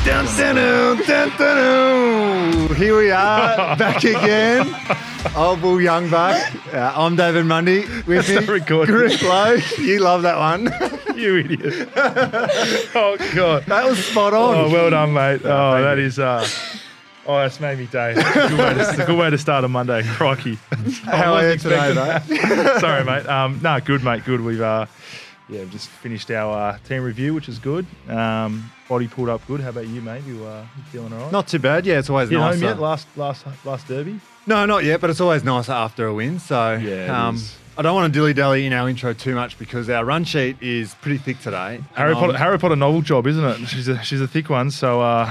Dun, dun, dun, dun, dun. Here we are, back again. Old Bull Young Buck. I'm David Mundy. With me, Griff Logue. You love that one. You idiot. Oh, God. That was spot on. Oh, well done, mate. That is... that's made me day. It's a good way to start a Monday. Crikey. How are you today, mate? Sorry, mate. No, good, mate. Good. We've just finished our team review, which is good. Body pulled up good. How about you, mate? You feeling all right? Not too bad. Yeah, it's always Hit nice. home yet? Last derby? No, not yet, but it's always nicer after a win. So Yeah, I don't want to dilly-dally in our intro too much because our run sheet is pretty thick today. Harry Potter novel job, isn't it? She's a thick one, so...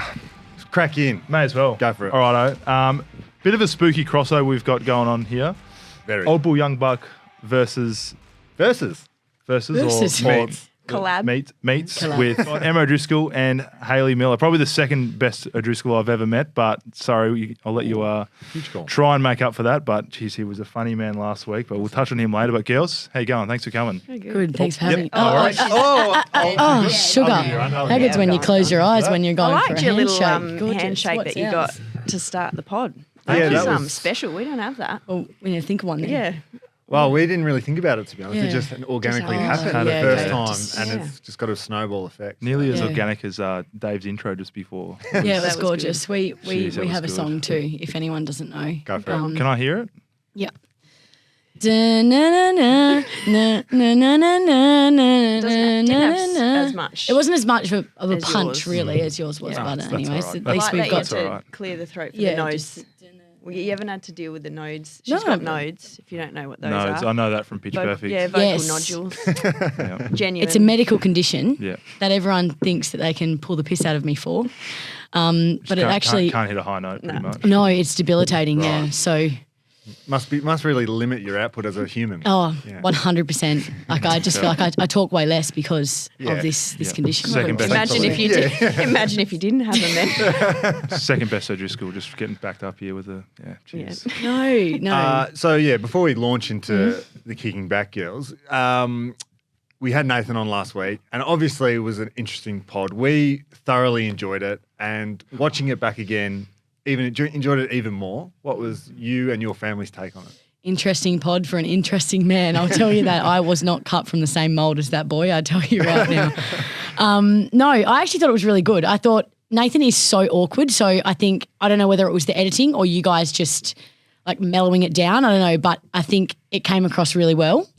crack in. May as well. Go for it. All righto. Bit of a spooky crossover we've got going on here. Very. Old Bull Young Buck versus Versus. or Meets. Collab. meets Collab. with Emma O'Driscoll and Hayley Miller. Probably the second best O'Driscoll I've ever met, but sorry, I'll let you Huge call. try and make up for that. But geez, he was a funny man last week, but we'll touch on him later. But girls, how you going? Thanks for coming. Good, thanks for having me. Sugar. How good's when you close your eyes when you're I going for a liked your little handshake. Gorgeous. handshake What's that you ours? got to start the pod. Yeah, That that was was- special. We don't have that. Well, we need to think of one then. Yeah. Well, we didn't really think about it, to be honest. It Yeah. just organically Just- happened yeah, the first okay. time, Just- and yeah. it's just got a snowball effect. Nearly as Yeah. organic as Dave's intro just before. Yeah, it was was gorgeous. We Jeez, that we was have a good. song too, if anyone doesn't know. Go for it. Can I hear it? Yeah. Da-na-na-na, na-na-na-na-na-na-na-na-na. Didn't have as much. It wasn't as much of a As punch, yours. really, as yours was, Yeah. but That's anyways, all right. at That's- least Like we've that you got had That's all to right. clear the throat for yeah, the nodes. just- Well, you haven't had to deal with the nodes. No, She's got no. nodes, if you don't know what those Nodes. are. I know that from Pitch Perfect. Yeah, vocal Yes. nodules. Yeah. Genuine. It's a medical condition Yeah. that everyone thinks that they can pull the piss out of me for, but it Can't- actually can't hit a high note pretty No. much. no, it's debilitating. Yeah, Right. so. Must really limit your output as a human. Oh, Yeah. 100%. Like I just feel like I talk way less because Yeah. of this Yeah. condition. Second best. Imagine if you did. Imagine if you didn't have them then. Second best O'Driscoll, just getting backed up here with a cheers. No. So, before we launch into the Kicking Back Girls, we had Nathan on last week, and obviously it was an interesting pod. We thoroughly enjoyed it, and watching it back again, even enjoyed it even more. What was you and your family's take on it? Interesting pod for an interesting man. I'll tell you that I was not cut from the same mold as that boy. I tell you right now. No, I actually thought it was really good. I thought Nathan is so awkward. So I don't know whether it was the editing or you guys just like mellowing it down. I don't know, but I think it came across really well.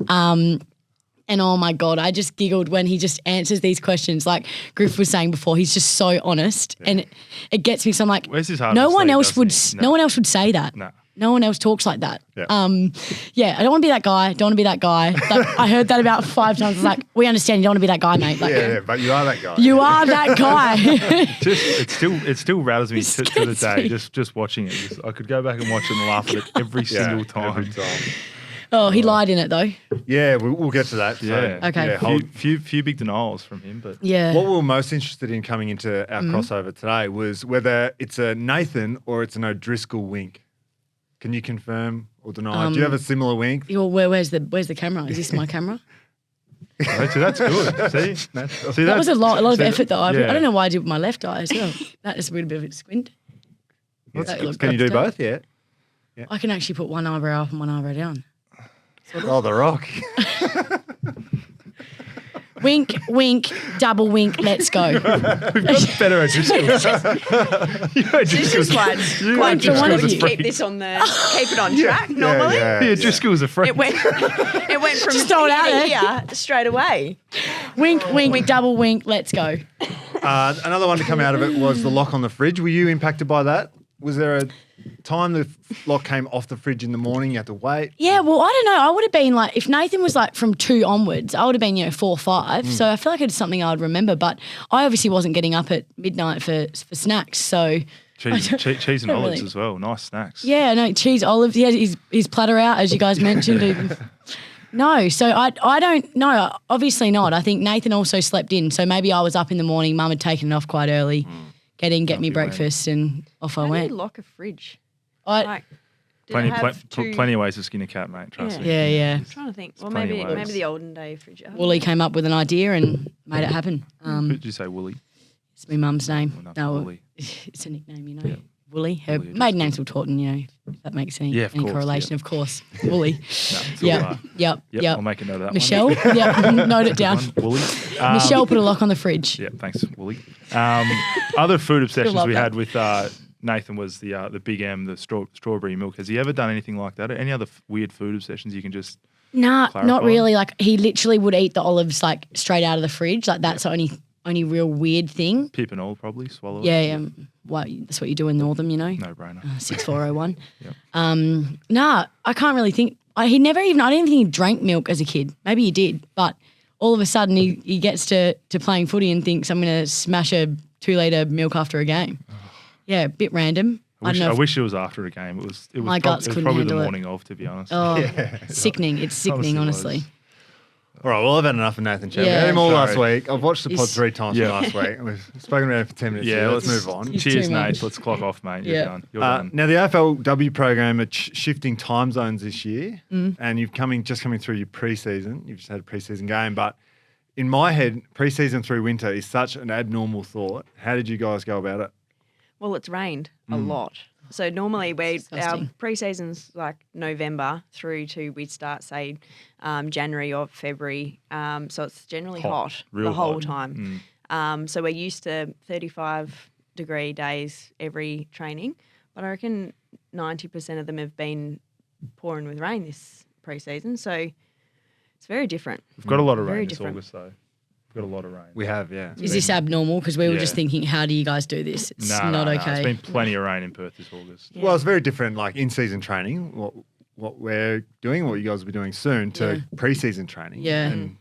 And oh my God, I just giggled when he just answers these questions. Like Griff was saying before, he's just so honest, and it gets me. So I'm like, Where's his heart no on one sleeve, else doesn't would. he? No one else would say that. No. No one else talks like that. Yeah. I don't want to be that guy. Don't want to be that guy. Like, I heard that about 5 times. I was like, we understand you don't want to be that guy, mate. Like, Yeah, but you are that guy. you are that guy. It still rattles me to the scares day me. just watching it. I could go back and watch it and laugh at it every single time. Every time. Oh, he lied in it though. Yeah, we'll get to that. So, Yeah. Okay. yeah, hold- Few big denials from him, but Yeah. What we were most interested in coming into our crossover today was whether it's a Nathan or it's an O'Driscoll wink. Can you confirm or deny? Do you have a similar wink? Where's the camera? Is this my camera? so that's good. See, That was a lot of so effort though. I yeah. don't know why I did it with my left eye as well. That is a bit of a squint. That looked Can you do good. both? Yeah. I can actually put one eyebrow up and one eyebrow down. Oh, the Rock. Wink, wink, double wink, let's go. We've got better O'Driscolls. This is quite Quite for one of difficult to you. keep this on keep it on track normally. The O'Driscolls are free. It went from Just throw it out there. here straight away. Wink, wink, double wink, let's go. Another one to come out of it was the lock on the fridge. Were you impacted by that? Was there a time the lock came off the fridge in the morning? You had to wait? Yeah, well, I don't know. I would have been like, if Nathan was like from 2 onwards, I would have been, 4 or 5. So I feel like it's something I would remember. But I obviously wasn't getting up at midnight for snacks. So Cheese and don't olives really- as well. Nice snacks. yeah, no, cheese, olives. He had his platter out, as you guys mentioned. No, so I don't know. Obviously not. I think Nathan also slept in. So maybe I was up in the morning. Mum had taken it off quite early. Get me breakfast, and off I How do went. you lock a fridge? I, Like, did it have two- Plenty of ways to skin a cat, mate. Trust me. yeah. I'm trying to think. Well, plenty of ways. maybe the olden day fridge. Wooly came up with an idea and made it happen. Who did you say, Wooly? It's my mum's name. Enough No, Woolly. it's a nickname, you know. Yeah. Woolly. Her Woolly, maiden name's still Taunton, you know, if that makes any, Yeah, of any course, correlation, yeah. of course. Woolly. No, it's all, Yep. Yep. Yep, I'll make a note of that Michelle. one. Yep. Note it down. Good one, Woolly. Michelle put a lock on the fridge. Yeah, thanks, Woolly. Other food obsessions love we that. had with Nathan was the Big M, the strawberry milk. Has he ever done anything like that? Any other weird food obsessions you can just Nah, clarify? not really. Like he literally would eat the olives like straight out of the fridge. Like that's the only real weird thing. pip and all probably swallow it? Yeah, that's what you do in Northam, you know. No brainer. 6401. Yep. Nah, I can't really think. I didn't even think he drank milk as a kid. Maybe he did, but all of a sudden he gets to playing footy and thinks I'm going to smash a 2-litre milk after a game. Yeah, a bit random. I wish it was after a game. It was My guts couldn't probably the handle it. morning of, to be honest. Oh, sickening. It's sickening, Honestly, honestly. All right, well, I've had enough of Nathan Chan. Yeah. We had him all Sorry. last week. I've watched the pod He's- 3 times Yeah. from last week. We've spoken about it for 10 minutes. Yeah, Let's move on. He's Cheers, too Nate. much. Let's clock off, mate. You're Yeah. done. You're done. Now, the AFLW program are shifting time zones this year, and you've just coming through your pre-season. You've just had a pre-season game, but in my head, pre-season through winter is such an abnormal thought. How did you guys go about it? Well, it's rained a lot. So normally our Disgusting. pre-season's like November through to we start say January or February. So it's generally hot Real the whole hot. time. So we're used to 35-degree days every training, but I reckon 90% of them have been pouring with rain this pre-season. So it's very different. We've got a lot of Very rain this different. August, though. We've got a lot of rain. We have, yeah. Is this abnormal? Because we were just Yeah. thinking, how do you guys do this? It's No, not no, okay. It's been plenty of rain in Perth this August. Yeah. Well, it's very different, like in-season training, what we're doing, what you guys will be doing soon, to Yeah. pre-season training. Yeah. And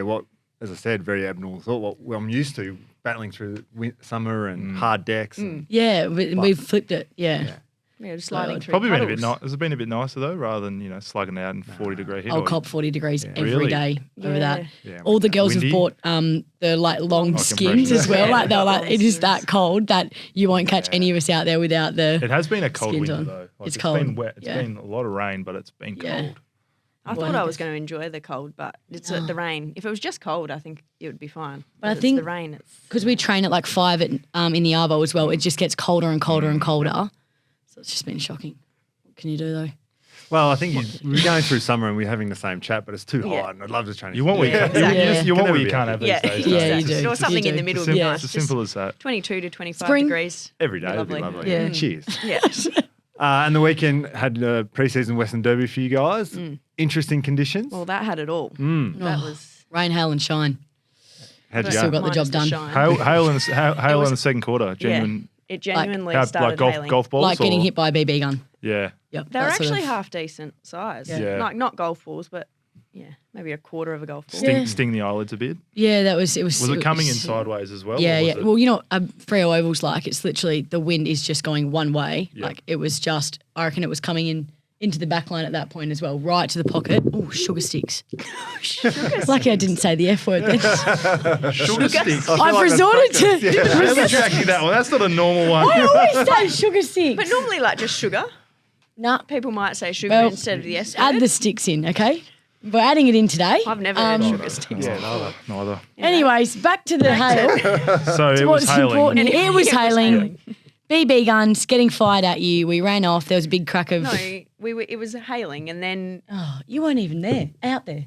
what, as I said, very abnormal thought. What I'm used to, battling through summer and hard decks. And, Yeah, we've flipped it. Yeah. Yeah, just sliding through Probably been a bit puddles. nice. Has it been a bit nicer though, rather than slugging out in 40-degree heat? I'll or- cop 40 degrees every Really? day over Yeah. that. Yeah, All the girls Windy? have bought the like long Oh, skins as compression. well. Yeah, Like they're like, long it is skins. that cold that you won't catch any of us out there without the. It has been a cold skins winter on. though. Like, It's It's cold, been wet. It's yeah. been a lot of rain, but it's been Yeah. cold. I Well, thought I I was guess- going to enjoy the cold, but it's the rain. If it was just cold, I think it would be fine. But I it's think- the rain. It's Because we train at like 5 in the Arvo as well. It just gets colder and colder and colder. So it's just been shocking. What can you do though? well, I think we're going through summer and we're having the same chat, but it's too Yeah. hot, and I'd love to train. You want what you Yeah, can't. You exactly. just- you want Can what never you be can't happy. have these Yeah. days. Yeah, don't you do. or something You in the do. middle It's would be simple, nice. it's as simple as that. 22 to 25 Spring. degrees. Every day would be Lovely. lovely. Yeah. Cheers. Yeah. And the weekend had a pre-season Western Derby for you guys. Interesting conditions. Well, that had it all. Mm. That Oh, was Rain, hail, and shine. How'd you Still go? got the job minus done. shine. Hail in was- the second quarter. Genuine. It genuinely How, started like hailing. golf balls. Like getting or- hit by a BB gun. Yeah. Yep. They were that sort actually of- half decent size. Yeah. Like not golf balls, but yeah, maybe a quarter of a golf ball. Sting, Yeah. sting the eyelids a bit. Yeah, that was. It was. Was it coming in was- sideways as well? Yeah, or was yeah. it- Well, you know, Freo Oval's like it's literally the wind is just going one way. Yeah. Like it was just. I reckon it was coming into the back line at that point as well, right to the pocket. Oh, sugar sticks. Lucky I didn't say the F word then. Sugar sticks. I've resorted to. Never tracking that one. That's not a normal one. I always say sugar sticks. But normally, like just sugar. nah, People might say sugar well, instead of the S add word. the sticks in, okay? We're adding it in today. I've never heard sugar sticks. Yeah, neither. Anyways, back to the hail. So it was What's hailing. important? Anyway, It was it was hailing. hailing. BB guns getting fired at you. We ran off. There was a big crack of. No, it was hailing, and then Oh, you weren't even there. Out there.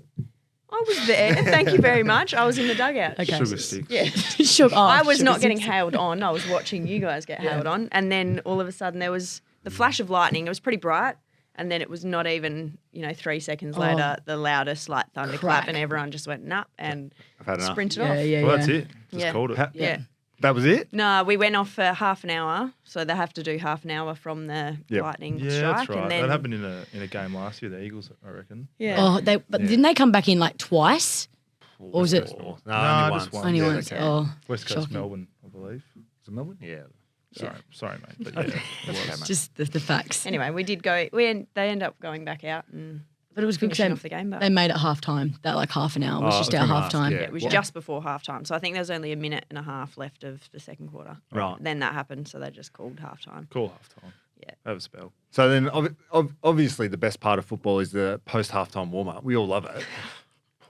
I was there. Thank you very much. I was in the dugout. Okay. Sugar sticks. Yeah. Sugar, oh, I was sugar not getting sticks. hailed on. I was watching you guys get hailed on, and then all of a sudden there was the flash of lightning. It was pretty bright, and then it was not even 3 seconds later the loudest like thunderclap, Crack. and everyone just went nup and I've had enough. sprinted Yeah, off. yeah, Well, yeah. that's it. Just Yeah. called it. Yeah. That was it? No, we went off for half an hour, so they have to do half an hour from the Yep. lightning Yeah, strike, that's right. and then That happened in a game last year, the Eagles, I reckon. yeah. Oh, didn't they come back in like twice? Or was it No, No, only just once. one. only Yeah, once? okay. Oh, West Coast, shocking. Melbourne, I believe. Was it Melbourne? Yeah. Sorry, mate. But yeah, it was. just the facts. Anyway, we did go. They ended up going back out and But it was good finishing because off the game. But they made it half time. That like half an hour was Oh, just I our was gonna half time. ask, it was What? just before half time, so I think there was only a minute and a half left of the second quarter. Right. Then that happened, so they just called half time. Cool half time. Yeah. Have a spell. So then, obviously, the best part of football is the post-halftime warm-up. We all love it.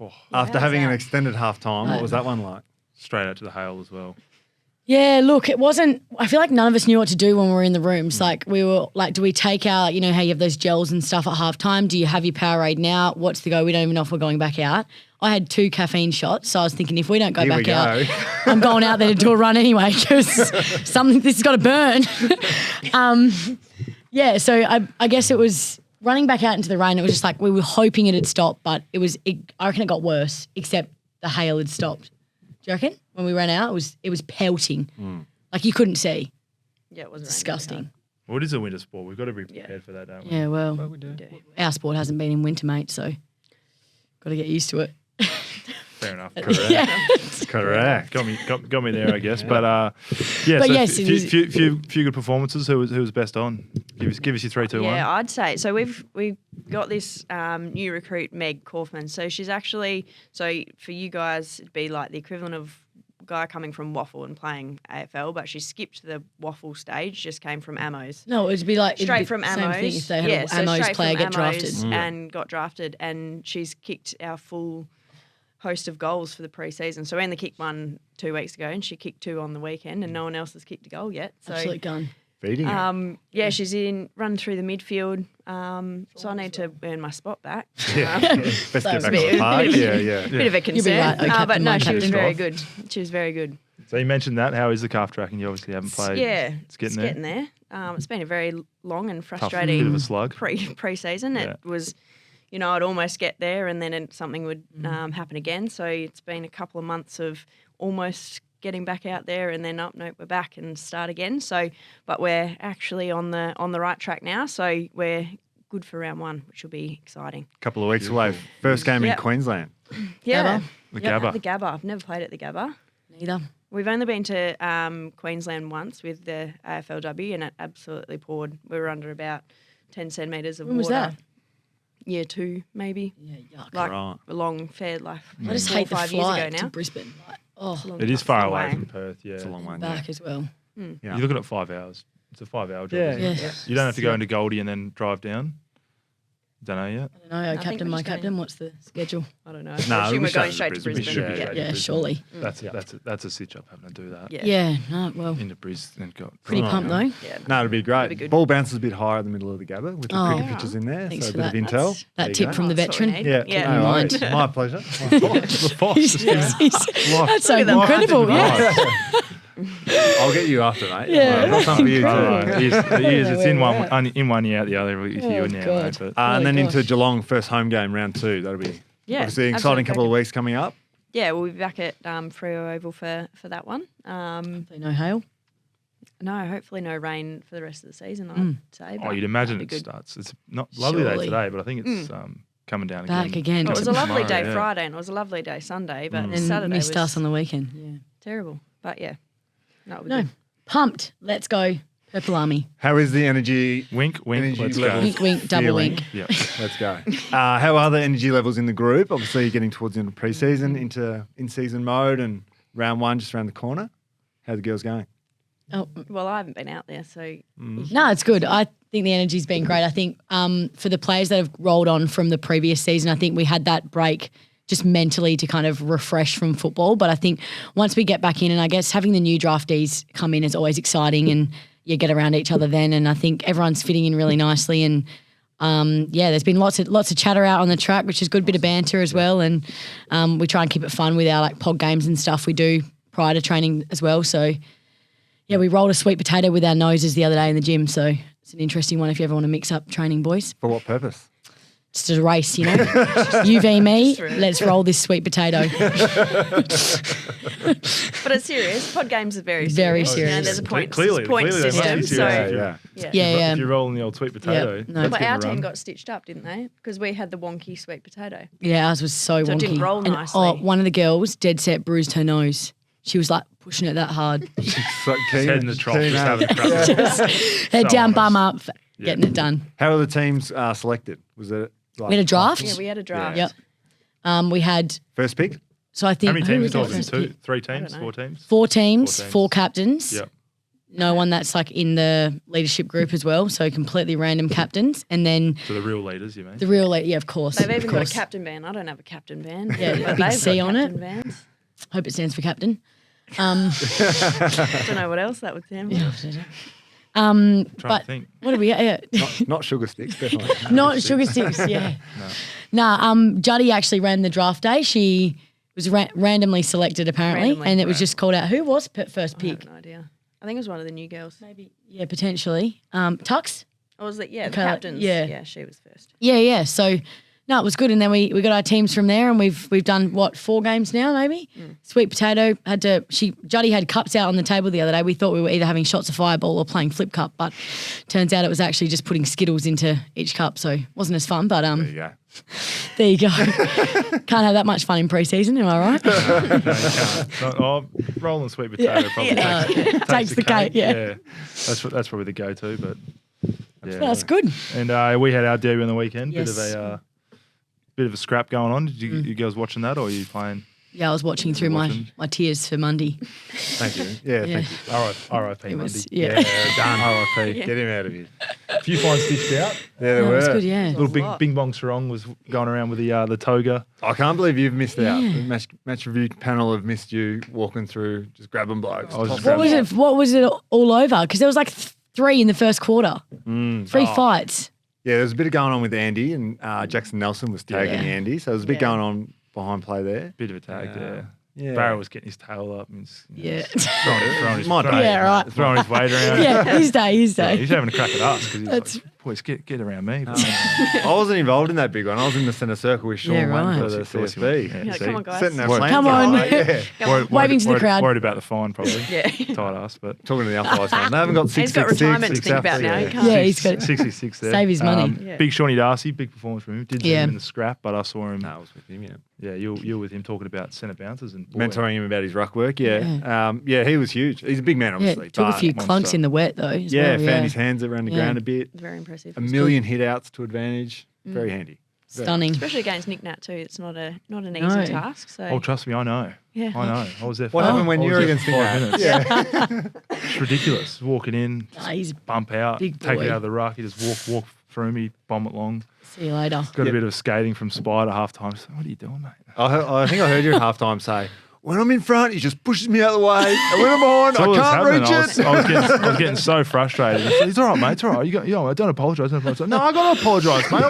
Oh, After how's having an that? extended half-time, what was that one like? straight out to the hail as well. Yeah, look, it wasn't – I feel like none of us knew what to do when we were in the rooms. Like we were like, do we take our – you know how you have those gels and stuff at halftime? Do you have your Powerade now? What's the go? We don't even know if we're going back out. I had 2 caffeine shots, so I was thinking if we don't go back out, I'm going out there to do a run anyway because this has got to burn. Yeah, so I guess it was running back out into the rain. It was just like we were hoping it had stopped, but I reckon it got worse, except the hail had stopped. Do you reckon? When we ran out, it was pelting. Like you couldn't see. Yeah, it was Disgusting. Well, it is a winter sport. We've got to be prepared for that, don't we? Yeah, well, we do. our sport hasn't been in winter, mate, so got to get used to it. Fair enough. Yeah. Correct. Got me there, I guess. But yeah, But so yes, it was- few good performances. Who was best on? Give us your 3, 2, 1. Yeah, I'd say so. We've got this new recruit, Meg Kaufman. So she's actually for you guys, it'd be like the equivalent of a guy coming from Waffle and playing AFL, but she skipped the Waffle stage. Just came from Ammos. No, it'd be like Straight from same Ammos. thing if they had an Ammos straight player from get drafted. Ammos and got drafted, and she's kicked our full host of goals for the pre-season. So we only kicked one 2 weeks ago, and she kicked 2 on the weekend, and no one else has kicked a goal yet. So Absolute gun. Feeding her. yeah, she's run through the midfield. So I need to earn my spot back. Best get back on bit- the park. bit of a- Yeah. Bit of a concern, right. Oh, but captain, no, my she was captain. very good. She was very good. So you mentioned that. How is the calf tracking? You obviously haven't played. Yeah, it's getting there. It's been a very long and Tough, bit frustrating of a slug. pre-season. Yeah. It was, I'd almost get there and then something would happen again. So it's been a couple of months of almost getting back out there and then nope, we're back and start again. So, but we're actually on the right track now. So we're good for round 1, which will be exciting. Couple of weeks away. First game in Yep. Queensland. Yeah, The Yep, Gabba. The Gabba. I've never played at the Gabba. Neither. We've only been to Queensland once with the AFLW, and it absolutely poured. We were under about 10 centimetres of When was water. that? Year 2, maybe. Yeah, yuck. Like Right. a long, fair, like I just 4 or hate the 5 years ago flight now. to Brisbane. Like, oh, Long It is time, far long away way. from Perth. Yeah, It's a long one. back as well. Yeah. You're looking at 5 hours. It's a 5-hour job. Yeah. Isn't it? Yeah. You don't have to go into Goldie and then drive down. Don't know yet. I don't know, I think captain, we're my just going- captain, what's the schedule? I don't know. No, I assume we we're should going to straight to Brisbane. Brisbane. We should be Yeah. straight. Yeah, Brisbane. surely. That's a stitch up having to do that. Yeah. Yeah, no, well, Into Brisbane and got pretty Oh, pumped yeah. though. Yeah. No, it'd be great. It'd be good. Ball bounces a bit higher in the middle of the Gabba with the Oh. cricket Yeah. pitches in there. Thanks so a for bit of that. intel. That There you tip go. from the That's what we veteran. need. Yeah, Yeah. no Mind. worries. My pleasure. the boss. Yes, That's so Look at that. incredible. Yeah. I'll get you after, mate. Yeah, I've got something for you too. It is. It's in Where one. In one year out the other. With you Oh, and now, God. mate, but And then Oh, into gosh. Geelong, first home game, round 2. That'll be Yeah, obviously an exciting absolutely. couple of weeks coming up. Yeah, we'll be back at Freo Oval for that one. No hail. No, hopefully no rain for the rest of the season, I'd say. oh, but you'd imagine that'd it be good. starts. It's not lovely day Surely. today, but I think it's coming down Back again. It was a lovely day Tomorrow, yeah. Friday and it was a lovely day Sunday, but And Saturday missed was us on the weekend. Yeah. terrible. But yeah, no, it was No, good. pumped. Let's go. Purple Army. How is the energy? Wink, wink. Energy Let's level. go. Wink, wink, double Feeling. wink. Yeah. Let's go. How are the energy levels in the group? Obviously, you're getting towards the end of pre-season, into in-season mode, and round 1 just around the corner. How are the girls going? Oh, Well, I haven't been out there, so no, it's good. I think the energy's been great. I think for the players that have rolled on from the previous season, I think we had that break just mentally to kind of refresh from football. But I think once we get back in, and I guess having the new draftees come in is always exciting, and you get around each other then. And I think everyone's fitting in really nicely. And yeah, there's been lots of chatter out on the track, which is good, bit of banter as well. And we try and keep it fun with our like pod games and stuff we do prior to training as well. So yeah, we rolled a sweet potato with our noses the other day in the gym. So it's an interesting one if you ever want to mix up training, boys. For what purpose? Just a race, you know. You v me, Just really- let's roll this sweet potato. but it's serious. Pod games are very Very serious. You know, serious. there's a point, Clearly point they must be system. serious. So Yeah. yeah. Yeah, If you're rolling the old sweet potato. Yep. No. let's But give it our a team run. got stitched up, didn't they? Because we had the wonky sweet potato. Yeah, ours was so So wonky. it didn't roll And, nicely. one of the girls, dead set, bruised her nose. She was like pushing it that hard. So keen, Head in the trough, keen just as. having a crack. Head So down, bum honest. up, getting it done. How are the teams selected? Was it like We had a draft. Yeah, we had a draft. Yep. We had, first pick? so I think, How many who teams was are our talking? first 2, pick? 3 I teams, don't know. 4 teams? 4 teams, 4 teams. 4 captains. Yep. No one that's like in the leadership group as well. So completely random captains. And then So the real leaders, you mean? the real, yeah, of course. They've of even got course. a captain band. I don't have a captain band. Yeah, but big they've C got on it. captain bands. Hope it stands for captain. Don't know what else that would sound like. Trying But to think. what do we? Not sugar sticks, definitely. Not sugar sticks. Yeah. Juddy actually ran the draft day. She was randomly selected apparently, Randomly. and it was just called out. Who was first I pick? have no idea. I think it was one of the new girls. Maybe. Yeah, potentially. Tux. Or was it? Yeah, the Okay, captains. yeah. Yeah, she was first. Yeah. So, no, it was good. And then we got our teams from there, and we've done, 4 games now, maybe? Sweet Potato Juddy had cups out on the table the other day. We thought we were either having shots of Fireball or playing Flip Cup, but turns out it was actually just putting Skittles into each cup, so it wasn't as fun. But There you go. there you go. Can't have that much fun in pre-season, am I right? No, you can't. Rolling sweet potato probably Takes the cake, yeah. That's probably the go-to, but yeah. That's good. And we had our derby on the weekend. Yes. Bit of a scrap going on. Did you girls watching that, or are you playing? Yeah, I was watching through my tears for Mundy. Thank you. Yeah, Yeah. thank you. R.I.P. It Mundy. was, yeah. Done. R.I.P. Get him out of here. A few fines stitched out. Yeah, there No, it were. was good, yeah. Little a lot. Bing Bong Sarong was going around with the toga. I can't believe you've missed out. Yeah. The match review panel have missed you walking through, just grabbing blokes. I was just Top grabbing- What was it all over? Because there was like 3 in the first quarter. 3 fights. Yeah, there was a bit of going on with Andy, and Jackson Nelson was tagging Yeah. Andy, so there was a bit Yeah. going on behind play there. Bit of a tag there. Yeah. Barrow was getting his tail up. And Yeah. throwing his My throwing- day. Yeah, right. Throwing his weight around. Yeah, his day. Yeah, he's having a crack at us because he's That's- like, boys, get around me. I wasn't involved in that big one. I was in the centre circle with Sean Yeah, right. waiting for the CSB. Yeah, Yeah, see? come on, guys. Setting our Worried- plans Come on. on. Yeah. Waving to the crowd. Worried about the fine, probably. Yeah. Tight ass, but Talking to the umpires, man. They haven't got He's got 666. retirement to think about now. He can't. Yeah, he's got 66 there. Save his money. Yeah. Big Shawnee Darcy, big performance from him. Did see Yeah. him in the scrap, but I saw him. No, I was with him, yeah. Yeah, you were with him talking about centre bouncers and boy, Mentoring him about his ruck work, yeah. Yeah, he was huge. He's a big man, Yeah, obviously. took a but- few monster. clunks in the wet though. As Yeah, well, found his hands around the Yeah. ground a bit. Very impressive. A million hit outs to advantage. Very handy. Stunning. Especially against Nick Nat too. It's not an easy No. task. So Oh, trust me, I know. Yeah. I know. I was there. What happened when I you was were there against for Nick 5 Nat? minutes? It's ridiculous. Walking in, Nah, he's bump out, Big take it boy. out of the ruck. He just walk through me, bomb it long. see you later. Got Yep. a bit of skating from Spider half time. So, what are you doing, mate? I think I heard you at halftime say, when I'm in front, he just pushes me out of the way. And when I'm on, So what was I can't happening, reach it. I was getting so frustrated. I said, it's all right, mate. It's all right. I don't apologise. No, I got to apologise, mate.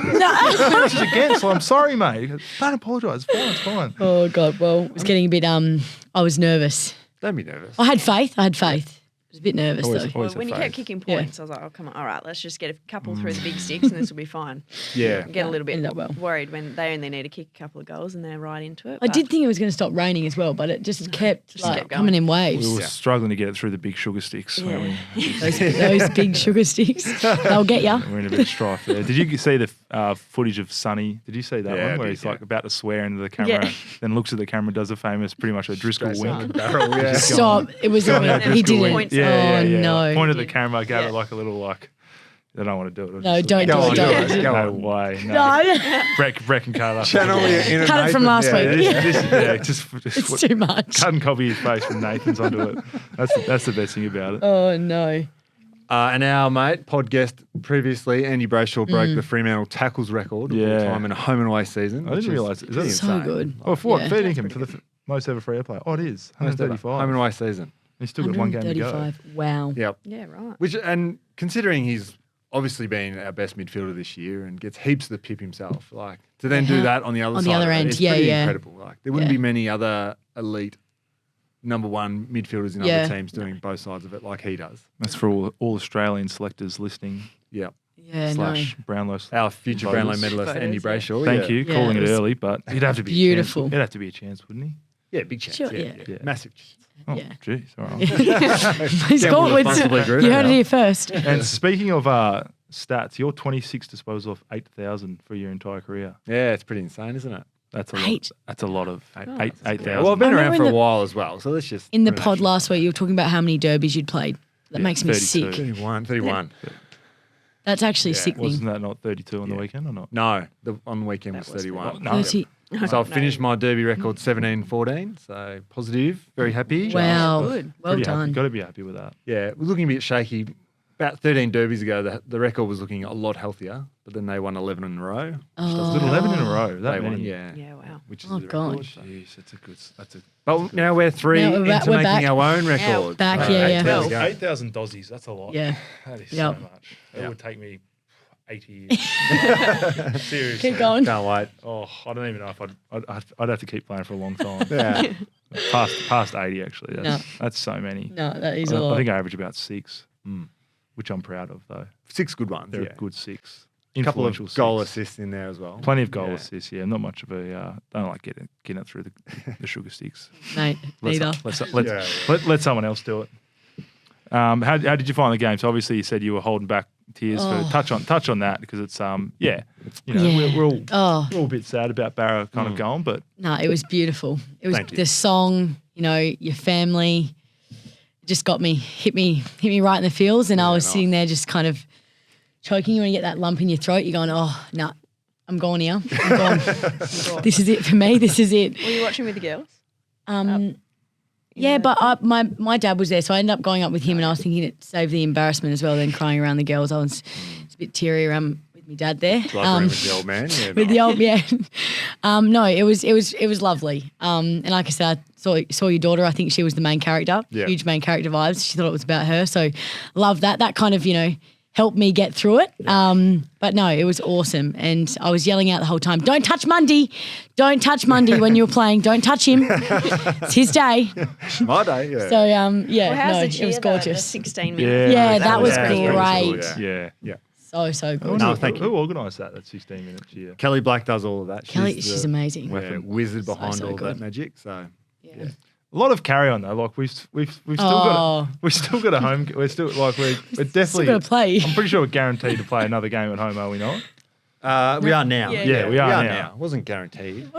This is again, so I'm sorry, mate. He goes, don't apologise. It's fine. It's fine. Oh God. Well, it was getting a bit. I was nervous. Don't be nervous. I had faith. I was a bit nervous Always- though. always well, when you have kept faith. kicking points, I was like, oh come on, all right, let's just get a couple through the big sticks and this will be fine. Yeah. Get a little bit Ended up well. worried when they only need to kick a couple of goals and they're right into it. I but did think it was going to stop raining as well, but it just kept just like kept coming in We waves. were struggling to get it through the big sugar sticks. Yeah. Those big sugar sticks, they'll get you. We're in a bit of strife there. Did you see the footage of Sonny? Did you see that Yeah, I one where did, he's yeah. like about to swear into the camera, Yeah. then looks at the camera, does a famous, pretty much a Driscoll Straight on wink. the barrel, yeah. Stop. It was. Going Yeah, out He Driscoll didn't. wink. Points. Oh no. Pointed He at the camera, gave Yeah. it like a little like. I don't want to do it. No, don't Go do on, it. do Don't. it. Go No on. way. No. No, Breck and cut up. Channel your inner Cut it from Nathan. last Yeah, week. yeah. Just it's too much. cut and copy his face from Nathan's onto it. That's the best thing about it. Oh no. And our mate, pod guest previously, Andy Brayshaw, broke the Fremantle tackles record of all Yeah. time in a home and away season. I didn't which is realise it. Is that pretty So insane. good. Oh, for what? Yeah. Feeding him for the most ever free player. Oh, it is. Most ever. 135. Home and away season. He's still got one game to go. 135. Wow. Yep. Yeah, right. Which, and considering he's obviously been our best midfielder this year and gets heaps of the pip himself, like to then do Yeah. that on the other On side the other of it, end, it's yeah, pretty yeah. incredible. Like there wouldn't Yeah. be many other elite number one midfielders in Yeah. other teams doing both sides of it like he does. That's for all Australian selectors listening. Yep. Yeah. Slash Brownlow. Our future Voters. Brownlow medalist, Voters, Andy yeah. Brayshaw. Thank yeah. you, Yeah, calling it it was early, but he'd have to be beautiful. A chance. It'd have to be a chance, wouldn't he? Yeah, big chance. Sure, yeah, yeah. yeah. Massive chance. Oh, Yeah. geez, all right. He's Gamble gone with. responsibly, Griffin. You heard it here first. And speaking of stats, you're 26 disposals of 8,000 for your entire career. Yeah, it's pretty insane, isn't it? That's a lot. Eight. That's a lot of Oh, 8,000. Yeah, well, I've been I around remember for a in the- while as well, so let's just In the put an pod action- last week, you were talking about how many derbies you'd played. That Yeah, makes me 32. sick. 31. That's actually Yeah. sickening. Wasn't that not 32 on the Yeah. weekend or not? No, on the weekend That was was 31. No. 30. So I've finished my derby record 17-14, so positive, very happy. Wow. Good. Well Pretty happy. done. Got to be happy with that. Yeah, it was looking a bit shaky. About 13 derbies ago, the record was looking a lot healthier, but then they won 11 in a row. Oh. Did 11 in a row. They That won, many. yeah. Yeah, wow. which is Oh, the record. God. So. Jeez, that's a. But now we're three Now we're into back- we're making back. our own record. Back, yeah. There we go. 8,000 Aussies. That's a lot. Yeah. That is Yep. so much. It Yeah. would take me 80 years. Seriously. Keep going. Can't wait. Oh, I don't even know if I'd have to keep playing for a long time. Yeah. Past 80 actually. That's so many. No, that is I a lot. think I average about 6, which I'm proud of though. 6 good ones. They're Yeah. a good 6. A couple of Influential goal 6. assists in there as well. Plenty of goal Yeah. assists. Yeah, not much of a. Don't like getting it through the sugar sticks. Mate, neither. Let someone else do it. How did you find the game? So obviously you said you were holding back tears for touch on that because it's Yeah. we're all Oh. we're all a bit sad about Barrow kind of going, but No, it was beautiful. It was Thank you. the song, your family just got me, hit me right in the feels. And I was sitting there just kind of choking. You want to get that lump in your throat. You're going, oh, no, I'm gone here. I'm gone. This is it for me. This is it. Were you watching with the girls? Yeah, but my dad was there, so I ended up going up with him, and I was thinking it saved the embarrassment as well. Then crying around the girls, I was a bit teary around with my dad there. Like with the old man. Yeah, With the old, yeah. No, it was lovely. And like I said, I saw your daughter. I think she was the main character. Yeah. Huge main character vibes. She thought it was about her, so love that. That kind of helped me get through it. But no, it was awesome, and I was yelling out the whole time, "Don't touch Mundy! Don't touch Mundy when you were playing. Don't touch him. It's his day." My day, yeah. So Well, how's the it cheer, was the gorgeous. 16 minutes. Yeah, that was pretty cool, great. yeah. yeah. So good. No, thank you. Who organised that 16 minutes? Yeah. Kelly Black does all of that. She's amazing. Wizard behind so all good. that magic. So Yeah. A lot of carry on though. Like we've still got a home. We're still like we're definitely Still got to play. I'm pretty sure we're guaranteed to play another game at home, are we not? we are now. Yeah, we are now. Wasn't guaranteed.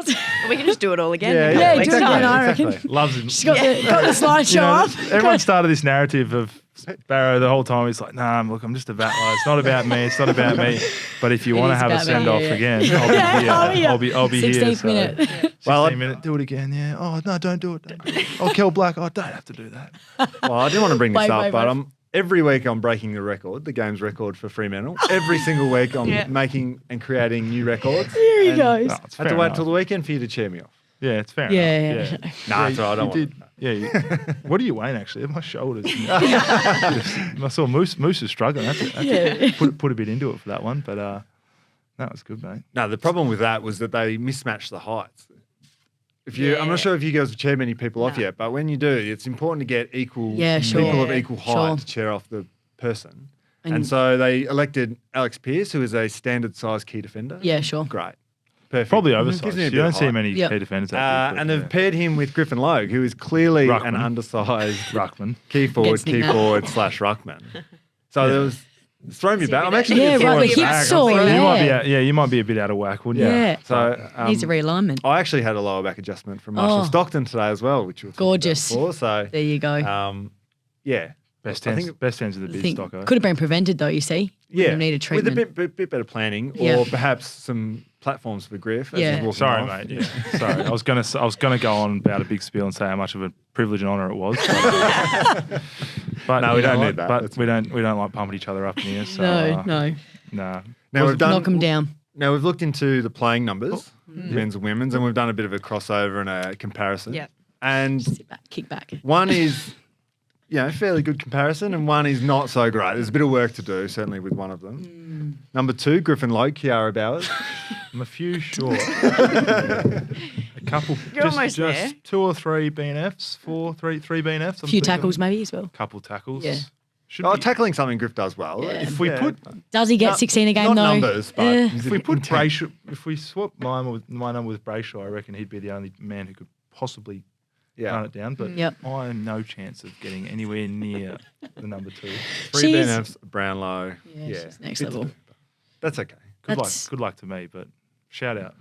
We can just do it all again. Yeah, in a yeah, couple of do weeks' it again, time. I reckon. Exactly. Loves it. She's got the slideshow up. Everyone started this narrative of Barrow the whole time. He's like, nah, look, I'm just a battler. It's not about me. It's not about me. But if you It want to is have a about me, send off yeah. again, I'll be here. I'll be here. 16th minute. 16 minute, do it again. Yeah. Oh no, don't do it. Don't do it. Oh, Kel Black. Oh, don't have to do that. Well, I didn't want to bring this Wait, up, wait, but wait. every week I'm breaking the game's record for Fremantle. Every single week I'm making and creating new records. Here he And goes. No, it's Had to fair wait enough. till the weekend for you to cheer me off. Yeah, it's fair Yeah, enough. yeah. Nah, it's all right, I don't you want did. Yeah. What are you weighing actually? My shoulders. I saw Moose is struggling. I had to put a bit into it for that one, but that was good, mate. No, the problem with that was that they mismatched the heights. I'm not sure if you guys have chaired many people off yet, but when you do, it's important to get equal people of equal height to chair off the person. And so they elected Alex Pearce, who is a standard size key defender. Yeah, sure. Great. Perfect. Probably Gives oversized. me a You bit don't of see height. many Yep. key defenders that big, but And they've paired him with Griffin Logue, who is clearly an Ruckman. undersized Ruckman. key forward Gets nicknamed. /ruckman. So there was it's throwing me back. I'm actually Yeah, looking right, forward the to hip that. sore, You might be a bit out of whack, wouldn't you? Yeah. So Needs a realignment. I actually had a lower back adjustment from Marshall Oh. Stockton today as well, which was Gorgeous. before. So There you go. yeah, Best I hands, think- best hands of the I biz think stocker. could have been prevented though, you see. yeah, Needed treatment. with a bit better planning, Yeah. or perhaps some platforms for Griff. As Yeah. he's walking Sorry, off. mate. Yeah. Sorry. I was gonna go on about a big spiel and say how much of a privilege and honour it was. But No, we you know don't what? need that. But That's we don't like pumping each other up in here. So, No, no. Nah. Now we've done. Knock them down. Now we've looked into the playing numbers, Oh. men's and women's, and we've done a bit of a crossover and a comparison. Yeah. And Sit back, kick back. one is, fairly good comparison, and one is not so great. There's a bit of work to do, certainly with one of them. Number 2, Griffin Logue, Kiara Bowers. I'm a few short. A couple. You're almost just there. 2 or 3 BNFs, three BNFs. A few tackles maybe as well. Couple tackles. Yeah. Should Oh, be- tackling something Griff does well. Yeah. If we put Does he get No, 16 a game not though? numbers, but if we put Brayshaw, if we swap my number with Brayshaw, I reckon he'd be the only man who could possibly run it down. But Yep. I have no chance of getting anywhere near the number 2. 3 She's- BNFs, Brownlow. Yeah, she's next It's- level. That's okay. Good luck to me, but shout out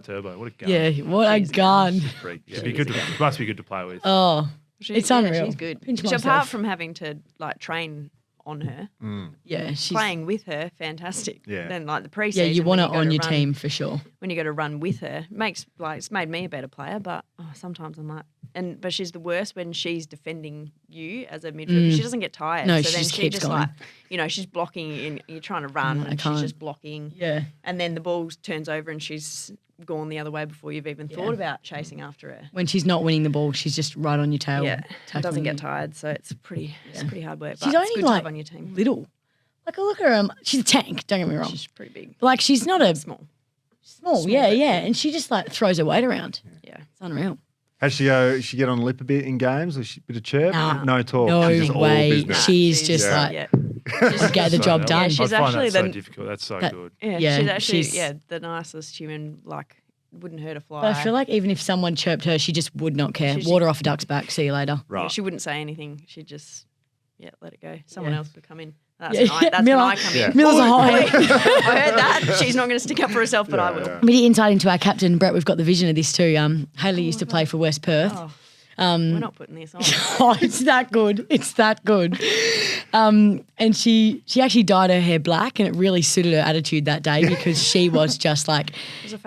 Turbo. What a gun! Yeah, what a gun. Freak. It'd be good. It must be good to play with. Oh, it's unreal. She's good. Pinch Apart myself. from having to train on her, Yeah, she's playing with her, fantastic. Yeah. Then like the Yeah, pre-season. you want when it go on to your run- team for sure. when you got to run with her. It's made me a better player, but sometimes I'm like, but she's the worst when she's defending you as a midfielder. She doesn't get tired. No, so she then just she keeps just going. like, she's blocking and you're trying to run and she's just blocking. Yeah. And then the ball turns over and she's gone the other way before you've even thought about chasing after her. When she's not winning the ball, she's just right on your tail. Yeah, tackling doesn't get you. tired, so it's pretty hard work. But She's it's only good to like have on your team. little. Like, I look at her, she's a tank, don't get me wrong. She's pretty big. But, like, she's not a Small. small, yeah. And she just, like, throws her weight around. Yeah. It's unreal. Has she get on lip a bit in games? Or she a bit of chirp? Nah. No talk. No She's just all way. business. She's just like, Yeah. just get the job done. she's I find actually that so the- difficult. That's so That- good. Yeah, Yeah, she's actually she's- the nicest human, like, wouldn't hurt a fly. But I feel like even if someone chirped her, she just would not care. She's- Water off a duck's back. See you later. Right. Yeah, she wouldn't say anything. She'd just, let it go. Someone Yeah. else would come in. That's, Yeah, when, I, that's Miller. when I come Yeah. in. Miller's a high. I heard that. She's not going to stick up for herself, but I will. Yeah. Bit of insight into our captain, Brett. We've got the vision of this too. Hayley used to play for West Perth. Oh, we're not putting this on. Oh, it's that good. It's that good. And she actually dyed her hair black, and it really suited her attitude that day because she was just like,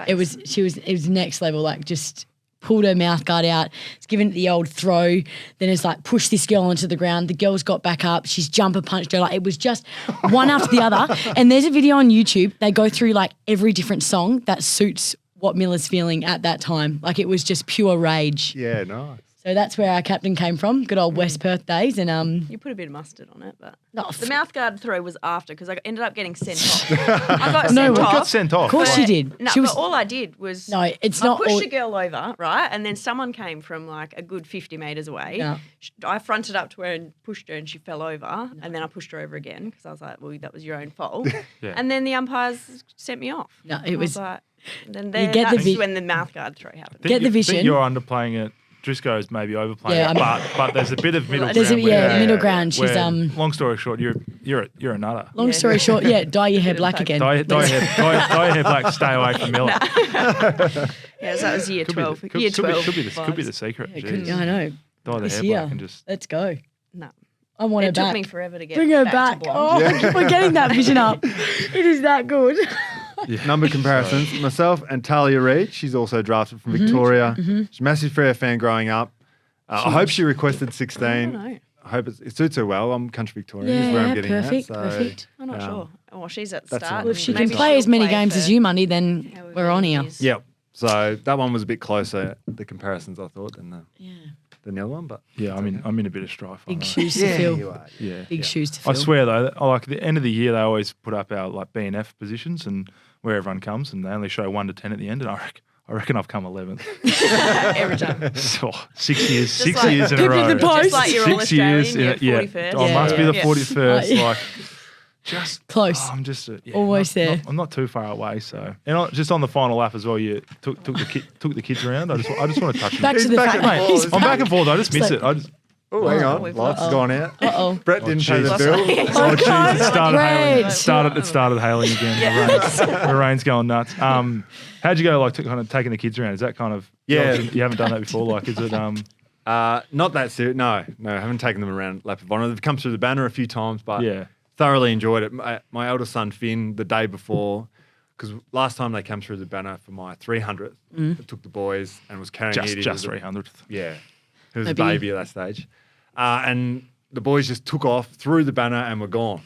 it was next level. Like, just pulled her mouth guard out. It's given it the old throw. Then it's like pushed this girl onto the ground. The girl's got back up. She's jumper punched her. Like, it was just one after the other. And there's a video on YouTube. They go through like every different song that suits what Miller's feeling at that time. Like, it was just pure rage. Yeah, nice. So that's where our captain came from. Good old West Perth days. And You put a bit of mustard on it, but Oh, the mouthguard throw was after because I ended up getting sent off. I got No, sent we off. Got sent off. of course but- she did. No, She was but all I did was no. It's I not pushed all. a girl over, right? And then someone came from like a good 50 metres away. Yeah. I fronted up to her and pushed her and she fell over. And then I pushed her over again because I was like, well, that was your own fault. Yeah. And then the umpires sent me off. No, And it I was. like, then get the that's when the mouthguard throw happened. Get the vision. Think you're underplaying it. Driscoll's maybe overplaying Yeah, it, but there's a bit of middle There's a, ground. yeah, middle ground. She's where, long story short, you're a nutter. Long Yeah. story short, yeah, dye your hair Bit of black both. again. Dye your hair black. Stay away from Miller. Yeah, so that was year Could be 12. the- year could 12. be the secret. Yeah, Jeez. I know. Dye the This hair year. black and just. Let's go. No. I want her It took back. me forever to get Bring her back. to blonde. Oh, we're getting that vision up. It is that good. Number comparisons. Myself and Talia Reid. She's also drafted from Victoria. She's a massive Freo fan growing up. I hope she requested 16. I don't know. I hope it suits her well. I'm country Victorian is where I'm getting perfect, at. So, perfect. I'm not sure. Well, she's at the that's start. all. Well, if she Maybe can play she'll as many play games for as you, Mundy, then however we're on many here. years. Yep. So that one was a bit closer, the comparisons I thought, than the other one. But Yeah, I'm in a bit of strife. I Big know. shoes to you fill. are. Yeah. Big shoes to fill. I swear though, like at the end of the year, they always put up our like BNF positions and where everyone comes, and they only show 1 to 10 at the end. And I reckon I've come 11th. Every time. So, 6 years, Just 6 like- years in a Pip in row. the post. Just like you're all 6 years Australian, in you're it. Yeah, 41st. I must be the Yeah. 41st. Yeah. Like, just Close. I'm just Almost there. I'm not too far away. So, and just on the final lap as well, you took the kids around. I just want to touch them. Back to He's the back fact. and forth. He's He's I'm back and forth. I just miss So- it. I just. Oh, hang on. we've Lights lost- gone out. Uh-oh. Brett didn't pay the jeez. bill. Oh, jeez, it started Great. hailing. It started hailing again. The rain's going nuts. How'd you go? Like, kind of taking the kids around? Is that kind of Yeah. You haven't done that before. Like, is it? Not that serious. No, I haven't taken them around Lap of Honor. They've come through the banner a few times, but Yeah. thoroughly enjoyed it. My eldest son, Finn, the day before, because last time they came through the banner for my 300th, I took the boys and was carrying it. He Just was a- 300th. Yeah. He was Maybe. a baby at that stage. And the boys just took off, threw the banner, and were gone.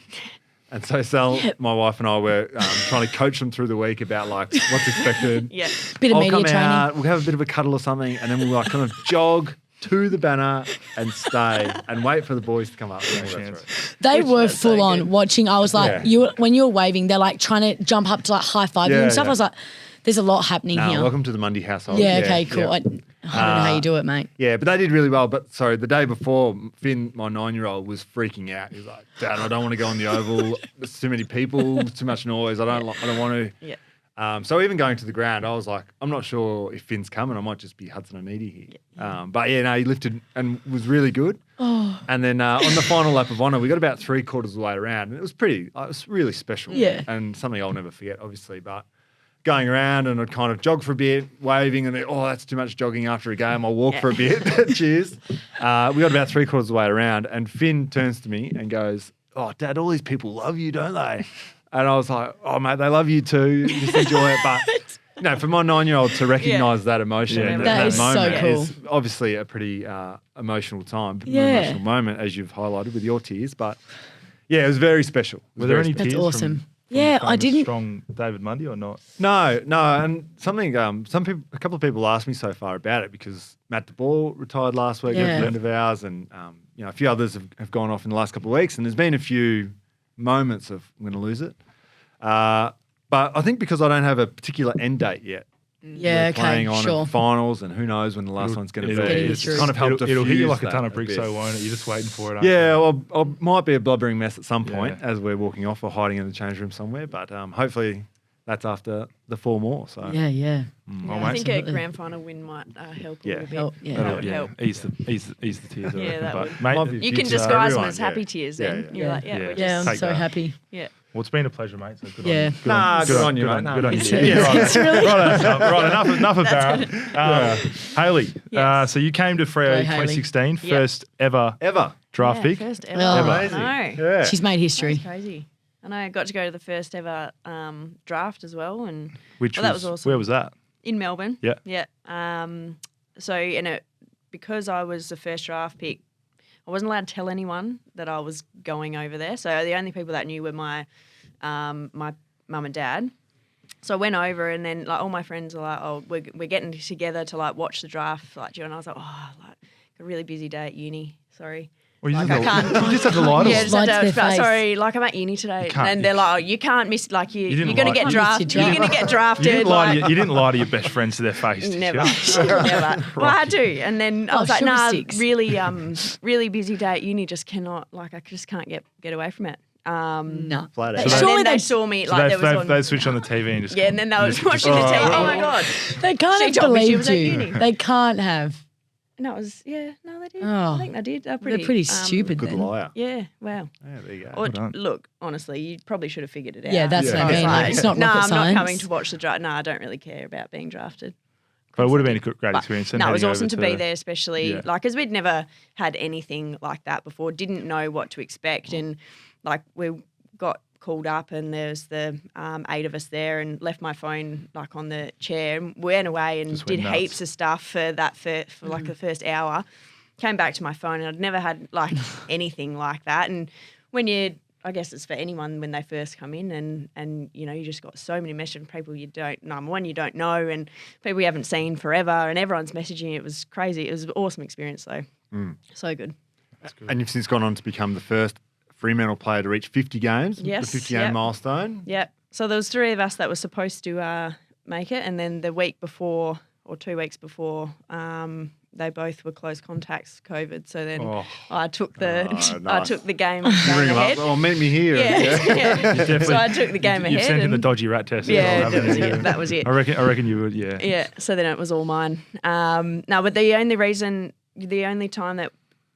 And so Sal, my wife, and I were trying to coach them through the week about like what's expected. Yeah. Bit of I'll media come training. out, we'll have a bit of a cuddle or something, and then we'll like kind of jog to the banner and stay and wait for the boys to come up. And all that chance. through. They Which were was so full on good. watching. I was like, Yeah. when you were waving, they're like trying to jump up to like high five you Yeah, and stuff. yeah. I was like, there's a lot happening No, here. welcome to the Mundy household. Yeah, okay, cool. yeah. I don't know how you do it, mate. Yeah, but they did really well. But sorry, the day before, Finn, my 9-year-old, was freaking out. He was like, "Dad, I don't want to go on the oval. There's too many people, too much noise. I don't want to." Yeah. So even going to the ground, I was like, I'm not sure if Finn's coming. I might just be Hudson and Edie here. But yeah, no, he lifted and was really good. Oh, And then on the final lap of honour, we got about 3/4 of the way around, and it was really special. Yeah. And something I'll never forget, obviously. But going around, and I'd kind of jog for a bit, waving, and then, that's too much jogging after a game. I'll walk for a bit. Cheers. We got about 3/4 of the way around, and Finn turns to me and goes, "Oh, Dad, all these people love you, don't they?" And I was like, "Oh, mate, they love you too. Just enjoy it." But for my 9-year-old to recognise that emotion Yeah, and that that is so moment cool. is obviously a pretty emotional time, Yeah. emotional moment, as you've highlighted with your tears. But yeah, it was very special. It was Were there very any special. That's tears awesome. from Yeah, the I famous didn't. strong David Mundy or not? No, and something. Some people, a couple of people asked me so far about it because Matt DeBoer retired last week, Yeah. a friend of ours, and a few others have gone off in the last couple of weeks, and there's been a few moments of I'm going to lose it. But I think because I don't have a particular end date yet. Yeah, We're okay, playing on sure. at finals, and who knows when the last one's going to be. Getting you It's through. kind of helped It'll hit you diffuse like a that ton of bricks, bit. though, won't it? You're just waiting for it. aren't Yeah, you? well, I might be a blubbering mess at some point Yeah. as we're walking off or hiding in the change room somewhere, but hopefully that's after the 4 more. So Yeah, yeah. Well, I mate, think a absolutely. grand final win might help a Yeah. little bit. Help, yeah. That would yeah, help. ease the tears. I Yeah, reckon. that But, would. mate, Might be You can future disguise them everyone, as yeah. happy tears then. Yeah, You're yeah. like, Yeah. we're Yeah, I'm just, so that. happy. yeah. well, it's been a pleasure, mate. So good Yeah. on you. Nah, good on you, mate. Good on you. It's- Yeah, right. it's really- Right, enough of Barra. Hayley, Yes. so you came to Freo Go, Hayley. 2016, Yep. first ever Ever. draft Yeah, pick. First ever. Oh. Amazing. I know. Yeah. She's made history. That's crazy. And I got to go to the first ever draft as well, and Which that was awesome. Where was that? in Melbourne. Yeah. Yeah. Because I was the first draft pick, I wasn't allowed to tell anyone that I was going over there. So the only people that knew were my my mum and dad. So I went over, and then like all my friends were like, "Oh, we're getting together to like watch the draft." Like, and I was like, "Oh, like a really busy day at uni. Sorry." Well, you, Like, just I had to- can't- you just had to lie to Yeah, us. just had Light to to, their face. sorry, like I'm at uni today, can't- and they're like, "Oh, you can't miss, like you're didn't going to lie. get You drafted. missed your You're going to draft. get drafted." You didn't, lie like, to you didn't lie to your best friends to their face, did Never, you? never. Well, I had to, and then I Oh, was like, sugar "Nah, sticks. really busy day at uni. Just cannot, like, I just can't get away from it." No. Flat But out. So And surely then they they, saw me So like they've, there was they've on. switched on the TV and just Yeah, and then they was watching the Oh, TV. Oh right. my god! they can't She have told me she believed was at you. uni. They can't have. No, it was no, they did. Oh. I think they did. They're They're pretty stupid Good then. liar. Yeah. Wow. Yeah, there you go. Or, done. look, honestly, you probably should have figured it out. Yeah, that's Yeah. what I I was mean. Like, it's not no, rocket I'm science. not coming to watch the draft. No, I don't really care about being drafted. But it would have been a great But experience. no, it was heading awesome over to be there, especially Yeah. like, because we'd never had anything like that before, didn't know what to expect. And like, we got called up, and there's the 8 of us there, and left my phone like on the chair, and went away and Just went did nuts. heaps of stuff for that for like the first hour. Came back to my phone, and I'd never had like anything like that. And when I guess it's for anyone when they first come in, and you just got so many messages from people you don't, number one, you don't know, and people you haven't seen forever, and everyone's messaging. It was crazy. It was an awesome experience though. So good. And you've since gone on to become the first Fremantle player to reach 50 games, Yes, the 50-game yep. milestone. Yeah. So there was 3 of us that were supposed to make it, and then the week before or 2 weeks before, they both were close contacts, COVID. So then Oh. I took the Oh, I nice. took the game Bring him ahead. up. Oh, meet me here. Yeah. yeah. Definitely- So I took the game You've ahead. sent in the and- dodgy rat test. as Yeah, well, that was haven't you? it. That was it. I reckon you would. Yeah. Yeah, so then it was all mine. No, but the only time that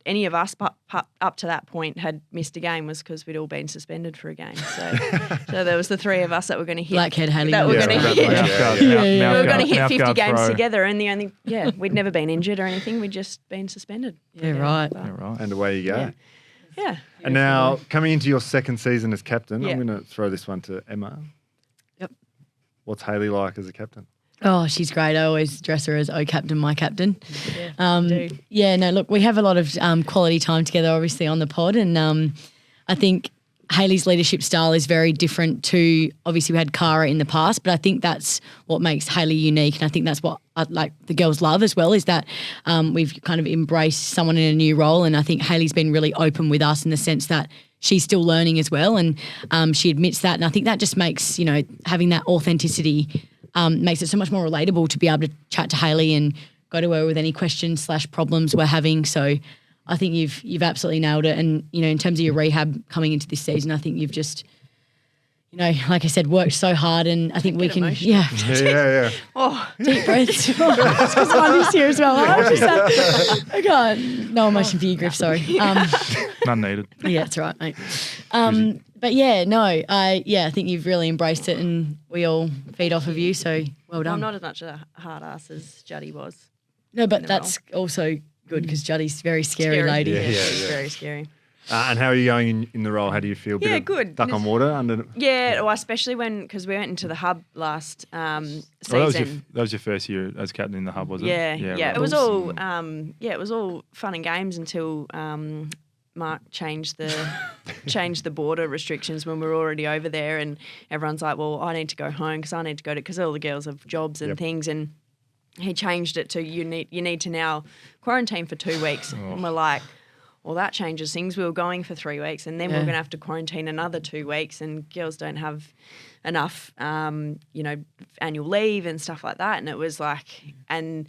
any of us up to that point had missed a game was because we'd all been suspended for a game. So there was the 3 of us that were going to hit. Blackhead Hayley That were Williams. going to Yeah, hit. right. Mouthguard, Yeah, yeah. We were mouthguard, going to hit 50 mouthguard games throw. together, and we'd never been injured or anything. We'd just been suspended. Yeah, right. Yeah, right. And away you go. Yeah. Yeah. And now, coming into your second season as captain, Yeah. I'm going to throw this one to Emma. Yep. What's Hayley like as a captain? Oh, she's great. I always dress her as "Oh, Captain, my Captain." do. Yeah, no, look, we have a lot of quality time together, obviously, on the pod, and I think Hayley's leadership style is very different to, obviously, we had Cara in the past, but I think that's what makes Hayley unique, and I think that's what the girls love as well, is that we've kind of embraced someone in a new role, and I think Hayley's been really open with us in the sense that she's still learning as well, and she admits that, and I think that just makes, having that authenticity makes it so much more relatable to be able to chat to Hayley and go to her with any questions / problems we're having. So I think you've absolutely nailed it. And, in terms of your rehab coming into this season, I think you've just, like I said, worked so hard, and I think we Get can, emotional. Yeah. Oh, deep breaths. It's because Mundy's here as well. I got no emotion for you, Griff, sorry. None needed. Yeah, that's right, mate. But yeah, no, I think you've really embraced it, and we all feed off of you. So well done. I'm not as much a hard ass as Juddy was. No, but in the that's also good because Juddy's a very scary lady. Yeah, Yeah, it's yeah. very scary. And how are you going in the role? How do you feel? Yeah, good. Duck on water under. Yeah, well, especially because we went into the hub last season. Well, that was your first year as captain in the hub, was it? Yeah. Right. It was all it was all fun and games until Mark changed the border restrictions when we were already over there, and everyone's like, "Well, I need to go home because I need to go to because all the girls have jobs and things." And he changed it to you need to now quarantine for 2 weeks, and we're like. Well, that changes things. We were going for 3 weeks, and then we're going to have to quarantine another 2 weeks, and girls don't have enough, annual leave and stuff like that. And it was like, and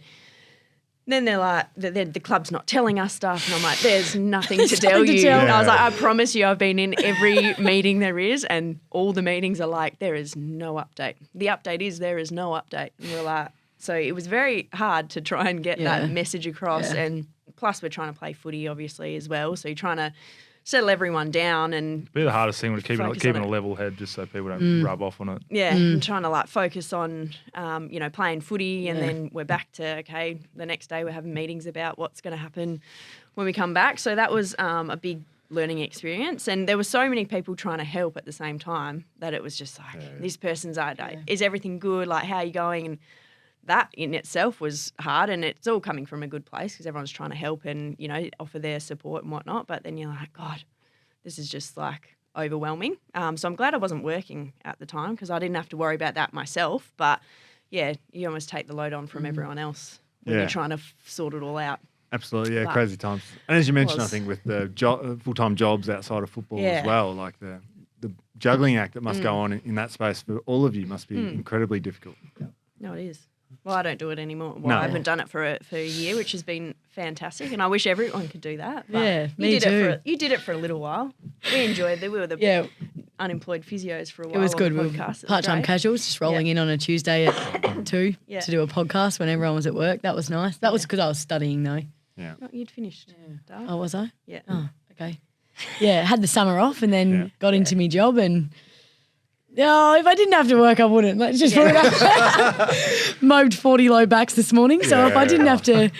then they're like, the club's not telling us stuff, and I'm like, there's nothing to tell you. And I was like, I promise you, I've been in every meeting there is, and all the meetings are like, there is no update. The update is there is no update, and we're like, so it was very hard to try and get that message across, and. Plus, we're trying to play footy, obviously, as well. So you're trying to settle everyone down and be the hardest thing was keeping a level head, just so people don't rub off on it. Yeah, and trying to focus on, playing footy, and then we're back to the next day we're having meetings about what's going to happen when we come back. So that was a big learning experience, and there were so many people trying to help at the same time that it was just like this person's is everything good? Like, how are you going? And that in itself was hard, and it's all coming from a good place because everyone's trying to help and, offer their support and whatnot. But then you're like, God, this is just overwhelming. So I'm glad I wasn't working at the time because I didn't have to worry about that myself. But yeah, you almost take the load on from everyone else when you're trying to sort it all out. Absolutely, yeah, crazy times. And as you mentioned, I think with the full-time jobs outside of football as well, like the juggling act that must go on in that space for all of you must be incredibly difficult. No, it is. Well, I don't do it anymore. Well, I haven't done it for a year, which has been fantastic, and I wish everyone could do that. But me too. You did it for a little while. We enjoyed it. We were the unemployed physios for a while. It was good. We were podcast. part-time casuals, just rolling in on a Tuesday at 2 to do a podcast when everyone was at work. That was nice. That was because I was studying, though. Yeah. Oh, you'd finished. Darling. Oh, was I? Yeah. Oh, okay. Yeah, had the summer off and then got into my job and... Oh, if I didn't have to work, I wouldn't. Let's just put it out. Mowed 40 low backs this morning, so if I didn't have to,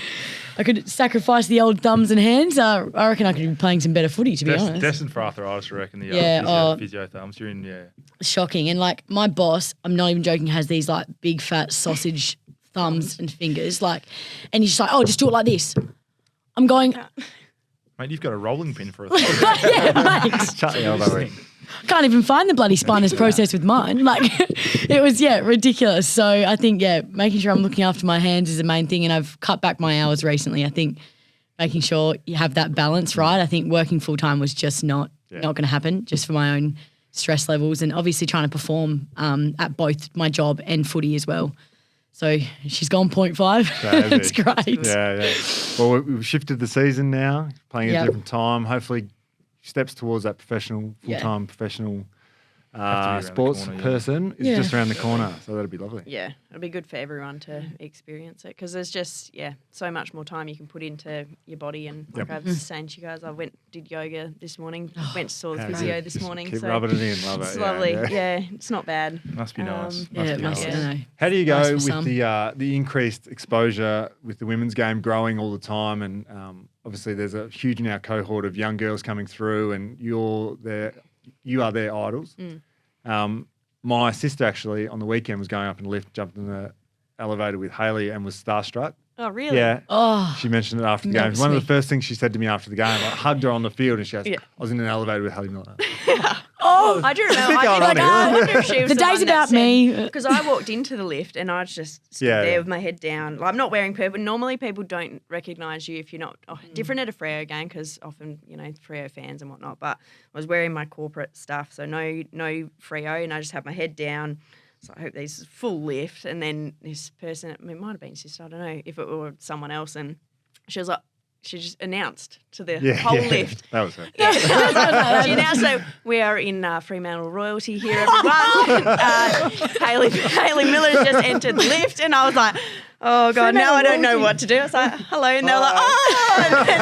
I could sacrifice the old thumbs and hands. I reckon I could be playing some better footy, to be honest. Destined for arthritis, I reckon, physio thumbs. You're in, Shocking. And my boss, I'm not even joking, has these big fat sausage thumbs and fingers. And he's just just do it like this. I'm going... Mate, you've got a rolling pin for a thumb. Yeah, mate. Shut the elbow. Can't even find the bloody spinous process with mine. It was, ridiculous. So I think, making sure I'm looking after my hands is the main thing, and I've cut back my hours recently. I think making sure you have that balance right. I think working full-time was just not going to happen, just for my own stress levels, and obviously trying to perform at both my job and footy as well. So she's gone 0.5. It's great. Yeah. Well, we've shifted the season now, playing at a different time. Hopefully steps towards that full-time professional sports person is just around the corner. So that'd be lovely. Yeah, it'll be good for everyone to experience it because there's just, so much more time you can put into your body. And like I was saying to you guys, I did yoga this morning, went to saw the physio this morning. Keep rubbing it in, love it. It's lovely. Yeah, it's not bad. Must be nice. It must be. How do you go with the increased exposure with the women's game growing all the time, and obviously there's a huge now cohort of young girls coming through, and you are their idols. My sister actually on the weekend was going up in the lift, jumped in the elevator with Hayley and was starstruck. Oh, really? Yeah. Oh, she mentioned it after the game. One of the first things she said to me after the game, I hugged her on the field and she goes, I was in an elevator with Hayley Miller. Oh, I do remember. I wonder if she was the day's about me. Because I walked into the lift and I was just stood there with my head down. I'm not wearing purple. Normally people don't recognise you if you're not different at a Freo game because often, Freo fans and whatnot. But I was wearing my corporate stuff, so no Freo, and I just had my head down. So I hope there's a full lift. And then this person, it might have been sister, I don't know if it were someone else, and she was like, she just announced to the whole lift. That was her. She announced that we are in Fremantle royalty here, everyone. Hayley Miller has just entered the lift, and I was like, oh God, now I don't know Fremantle what to do. I was like, hello. And they're like, oh, and then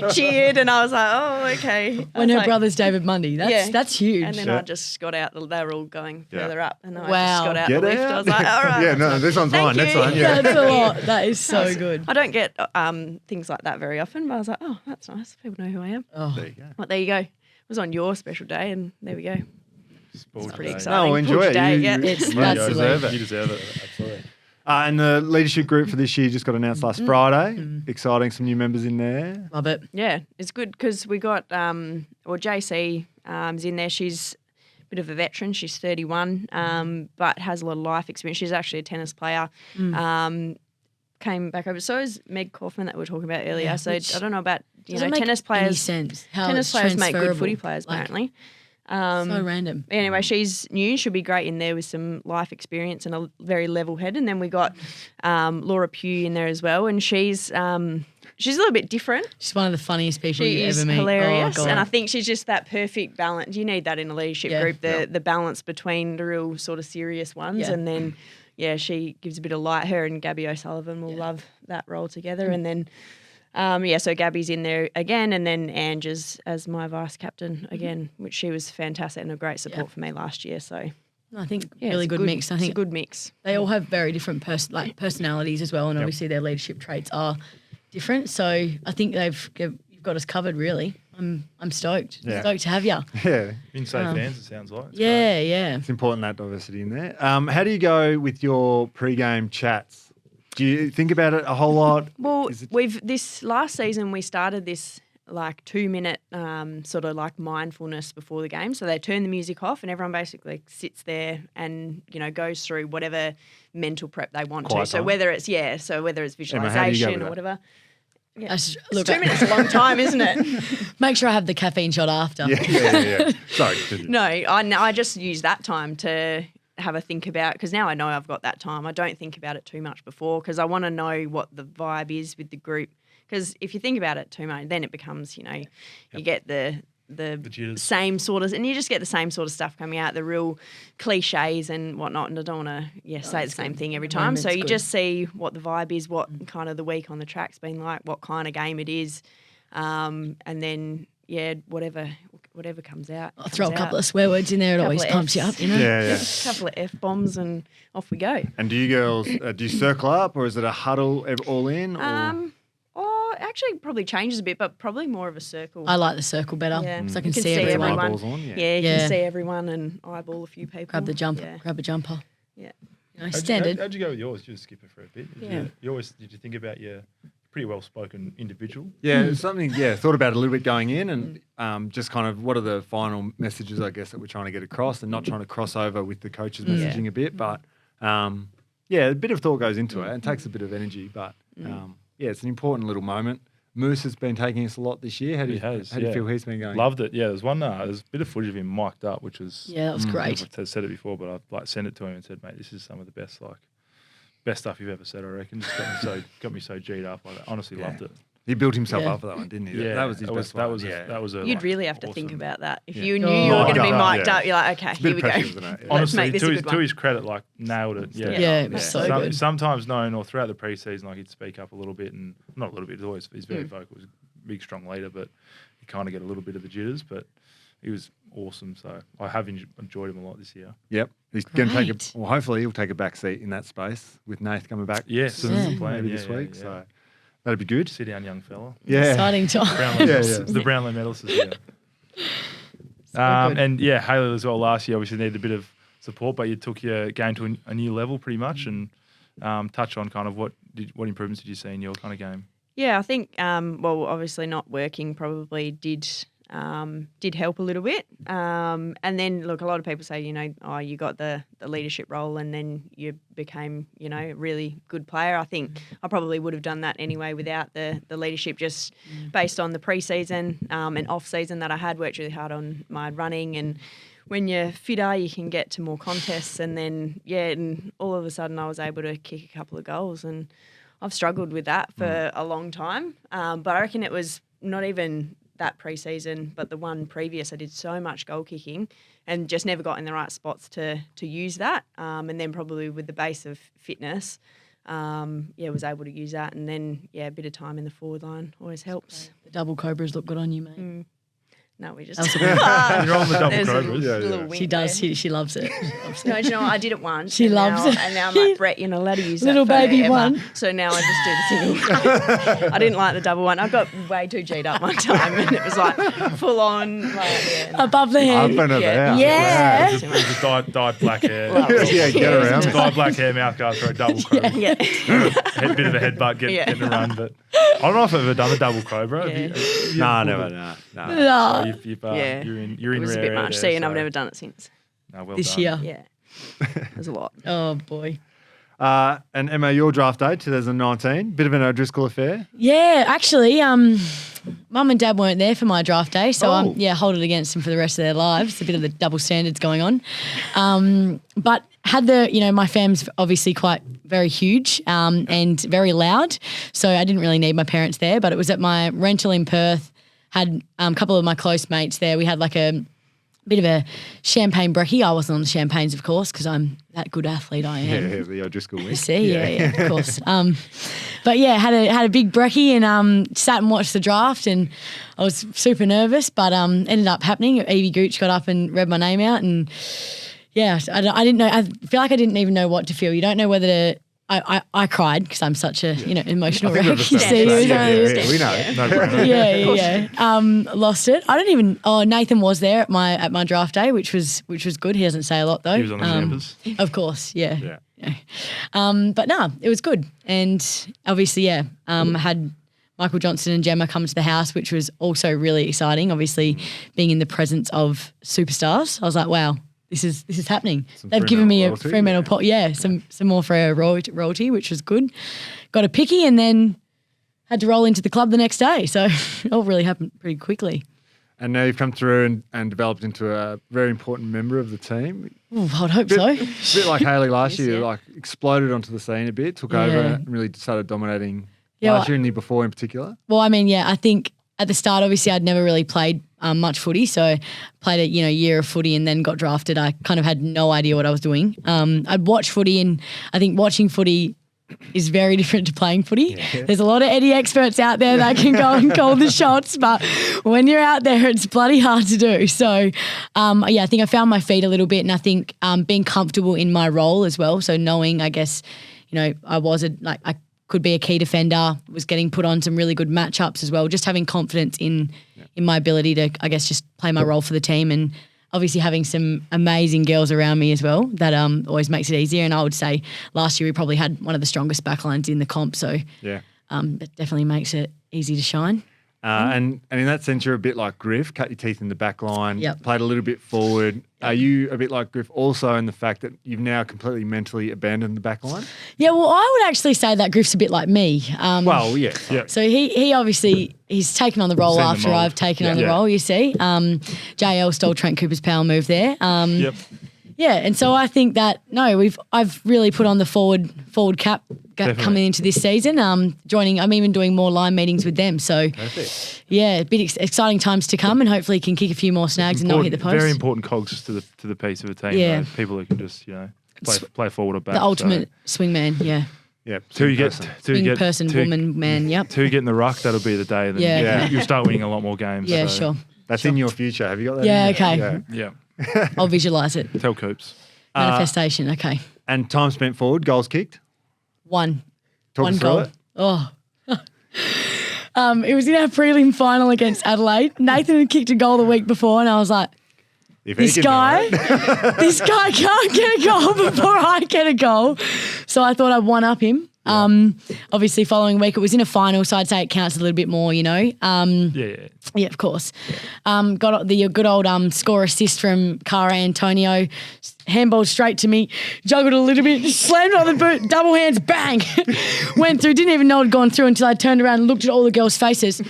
like cheered. And I was like, oh, okay. I When was her like, brother's David Mundy. That's huge. And then I just got out. They were all going further up. And I Wow. just got out Get the lift. out. I was like, all right. Yeah, no, this one's Thank mine. Next you. one. Yeah. That's a lot. That is so good. I don't get things like that very often, but I was like, oh, that's nice. People know who I am. Oh, There you go. Well, there you go. It was on your special day, and there we go. Sport Pretty day. exciting. No, enjoy Push it. Day, You- yeah. it's You that's deserve elite. it. You deserve it. Absolutely. And the leadership group for this year just got announced last Friday. Exciting, some new members in there. Love it. Yeah, it's good because we got JC is in there. She's a bit of a veteran. She's 31, but has a lot of life experience. She's actually a tennis player. Came back over. So is Meg Kaufman that we were talking about earlier. Yeah, so I don't know about Doesn't make tennis any players. sense how Tennis it's players make good transferable. footy players Like, apparently. so random. Anyway, she's new. She'll be great in there with some life experience and a very level head. And then we got Laura Pugh in there as well, and she's a little bit different. She's one of the funniest people She you is ever meet. hilarious, Oh, God. and I think she's just that perfect balance. You need that in a leadership Yeah. group, the balance between the real sort of serious ones, Yeah. and then she gives a bit of light. Her and Gabby O'Sullivan will love that role together, and then. So Gabby's in there again, and then Ange as my vice captain again, which she was fantastic and a great support for me last year. So I think yeah, really it's good mix. I it's a think good mix. they all have very different personalities as well, and obviously their leadership traits are different. So I think you've got us covered. Really, I'm stoked. Yeah. Stoked to have you. Yeah, In safe hands, it sounds like. It's Yeah, yeah. it's important that diversity in there. How do you go with your pre-game chats? Do you think about it a whole lot? Well, Is it- this last season we started this like 2-minute sort of like mindfulness before the game. So they turn the music off and everyone basically sits there and goes through whatever mental prep they want Quiet to. So time? whether it's Emma, how do you go visualization with or that? whatever. Look, 2 minutes is a long time, isn't it? make sure I have the caffeine shot after. Yeah. Sorry. No, I just use that time to have a think about, because now I know I've got that time. I don't think about it too much before because I want to know what the vibe is with the group. Because if you think about it too much, then it becomes, you get the jitters. same sort of, and you just get the same sort of stuff coming out, the real cliches and whatnot. And I don't want to say the same thing every time. So Moment's you good. just see what the vibe is, what kind of the week on the track's been like, what kind of game it is, and then whatever comes out. I'll throw a comes couple out. of swear words in there. It Couple always of pumps you Fs. up, you know. Yeah. A couple of F-bombs and off we go. And do you girls do you circle up or is it a huddle all in? Or? Actually probably changes a bit, but probably more of a circle. I like the circle better, Yeah. so I You can can see see everyone. everyone. Eyeballs on, yeah. Yeah, you Yeah. can see everyone and eyeball a few people. Grab the jumper. Yeah. Grab a jumper. Yeah. Standard. How'd you go with yours? Did you just skip it for a bit? Yeah. Did you think about your pretty well-spoken individual? Yeah, it's something. Yeah, thought about it a little bit going in, and just kind of what are the final messages, I guess, that we're trying to get across, and not trying to cross over with the coaches' messaging a bit, but a bit of thought goes into it, and takes a bit of energy, but it's an important little moment. Moose has been taking us a lot this year. How do you feel he's been going? Loved it. Yeah, there's a bit of footage of him mic'd up, which was Yeah, that was great. I've said it before, but I sent it to him and said, mate, this is some of the best stuff you've ever said. I reckon. Just got me so G'd up. I honestly loved it. He built himself Yeah. up for that one, didn't he? Yeah, that was his best one. That was a. You'd really have to awesome. think about that. If Yeah. you knew Oh, you were going to be no, mic'd yeah. up, you're like, okay, It's a bit here we of go. pressure, isn't it? Yeah. Let's Honestly, make this a to good one. his credit, nailed it. Yeah, Yeah, it was so good. Sometimes known, or throughout the preseason, he'd speak up a little bit, and not a little bit. He's very vocal. He's a big, strong leader, but you kind of get a little bit of the jitters. But he was awesome. So I have enjoyed him a lot this year. Yep. He's going to Great. hopefully he'll take a back seat in that space with Nath coming back Yes, soon, that's the plan. maybe Yeah, this yeah, week. yeah. So that'd be good. Sit down, young fella. Yeah. Exciting time. Brownlow Yeah, medalists, yeah. the Brownlow medalists is here. good. And Hayley as well last year obviously needed a bit of support, but you took your game to a new level pretty much, and touch on kind of what improvements did you see in your kind of game? Yeah, I think, obviously not working probably did help a little bit. And then, look, a lot of people say, you got the leadership role and then you became, a really good player. I think I probably would have done that anyway without the leadership, just based on the pre-season and off-season that I had, worked really hard on my running. And when you're fitter, you can get to more contests. And then, and all of a sudden I was able to kick a couple of goals. And I've struggled with that for a long time. But I reckon it was not even that pre-season, but the one previous, I did so much goal kicking and just never got in the right spots to use that. And then probably with the base of fitness, was able to use that. And then, a bit of time in the forward line always helps. The double cobras look good on you, mate. No, we just. You're on the double There's a cobras. little Yeah. wink She does. there. She loves it. No, do you know what? I did it once. She and loves now, it. And now I'm like, Brett, you're not allowed to use Little that baby forever. one. So now I just do the single. I didn't like the double one. I got way too G'd up one time and it was like full on. Above the Up head. and about. Yeah. It was a dyed black hair. Yeah, get around it. Dyed black hair, mouth guard for a double cobra. Yeah. Bit of a headbutt getting a run, but I don't know if I've ever done a double cobra. Yeah. No, never. No. No. You're in It was a rare bit much. air, See, and I've so- never done it since. No, well This done. year. Yeah. There's a lot. Oh, boy. And Emma, your draft day, 2019, bit of an O'Driscoll affair. Yeah, actually, Mum and Dad weren't there for my draft day, so Oh. hold it against them for the rest of their lives. A bit of the double standards going on. But had my fam's obviously very huge and very loud, so I didn't really need my parents there. But it was at my rental in Perth. Had a couple of my close mates there. We had like a bit of a champagne brekkie. I wasn't on the champagnes, of course, because I'm that good athlete I am. Yeah, the O'Driscoll win. You see, yeah, of course. But yeah, had a big brekkie and sat and watched the draft, and I was super nervous, but ended up happening. Evie Gooch got up and read my name out, and yeah, I didn't know. I feel like I didn't even know what to feel. You don't know whether to. I cried because I'm such a emotional I think wreck. we've You established see, that. it was We know. No brainer. yeah. Lost it. I don't even. Oh, Nathan was there at my draft day, which was good. He doesn't say a lot though. He was on the campus. Of course, yeah. Yeah. But no, it was good, and obviously, had Michael Johnson and Gemma come to the house, which was also really exciting. Obviously, being in the presence of superstars, I was like, wow. This is happening. Some They've given me a Fremantle royalty, Fremantle some more for our royalty, which was good. Got a picky and then had to roll into the club the next day. So it all really happened pretty quickly. And now you've come through and developed into a very important member of the team. Ooh, I'd hope so. A bit like Hayley last Yes, year, yeah. like exploded onto the scene a bit, took over and really started dominating Yeah, last well- year and the year before in particular. Well, I mean, I think at the start, obviously, I'd never really played much footy. So played a year of footy and then got drafted. I kind of had no idea what I was doing. I'd watch footy, and I think watching footy is very different to playing footy. Yeah. There's a lot of Eddie experts out there that can go and call the shots, but when you're out there, it's bloody hard to do. So, I think I found my feet a little bit, and I think being comfortable in my role as well. So knowing, I guess, I was I could be a key defender, was getting put on some really good matchups as well, just having confidence in my ability to, I guess, just play my role for the team, and obviously having some amazing girls around me as well that always makes it easier. And I would say last year we probably had one of the strongest backlines in the comp, so it definitely makes it easy to shine. And in that sense, you're a bit like Griff, cut your teeth in the back line, Yep. played a little bit forward. Are you a bit like Griff also in the fact that you've now completely mentally abandoned the back line? Yeah, well, I would actually say that Griff's a bit like me. Well, yes. Yeah. So he obviously he's taken on the role Seen the after mould. I've taken on the Yeah. role. You see, JL stole Trent Cooper's power move there. Yep. Yeah, and so I think that I've really put on the forward cap Definitely. coming into this season. I'm even doing more line meetings with them. So Perfect. yeah, a bit exciting times to come, and hopefully can kick a few more snags and not hit the post. Very important cogs to the piece of a team. Yeah. Though. People who can just play forward or back. The ultimate swingman, yeah. Yeah. Till you get Swing person, woman, man, yep. Till you get in the ruck, that'll be the day. Then Yeah, okay. you'll start winning a lot more games. Yeah, so, sure. That's in your future. Have you got that? Yeah, in there? okay. Yeah. Yeah. I'll visualise it. Tell Coops. Manifestation, okay. And time spent forward, goals kicked. One Talk us through goal. it. Oh. It was in our prelim final against Adelaide. Nathan had kicked a goal the week before, and I was like, If he this can do guy, it. this guy can't get a goal before I get a goal. So I thought I'd one up him. Obviously, following week it was in a final, so I'd say it counts a little bit more, Yeah. Yeah, of course. Got the good old score assist from Cara Antonio. Handball straight to me, juggled a little bit, slammed on the boot, double hands, bang. Went through, didn't even know it had gone through until I turned around and looked at all the girls' faces.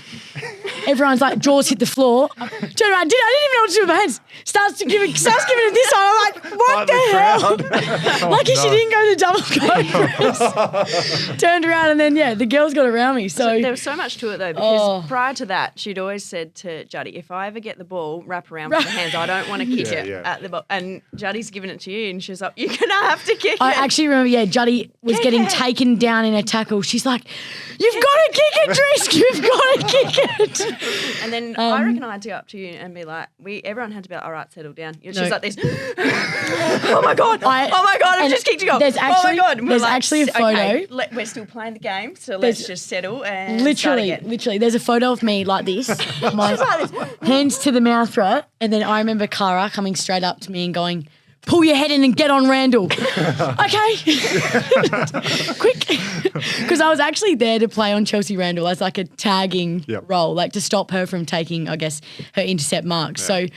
Everyone's like, jaws hit the floor. Turn around, I didn't even know what to do with my hands. Starts giving it this one. I'm like, what the hell? Lucky she didn't go to double cobras. Turned around and then, the girls got around me. So there was so much to it though, because prior to that, she'd always said to Juddy, if I ever get the ball, wrap around with the hands. I don't want to kick it at the ball. And Juddy's given it to you and she's like, you're going to have to kick it. I actually remember, Juddy was getting taken down in a tackle. She's like, you've got to kick it, Drisk. You've got to kick it. And then I reckon I had to go up to you and be like, everyone had to be like, all right, settle down. She's like this. Oh my God. I've just kicked a goal. There's actually, oh my God. There's actually a photo. Okay, we're still playing the game, so let's just settle and start again. Literally, there's a photo of me like this, my hands to the mouth, right? And then I remember Cara coming straight up to me and going, pull your head in and get on Randall. Okay. Quick. Because I was actually there to play on Chelsea Randall as like a tagging role, like to stop her from taking, I guess, her intercept marks. So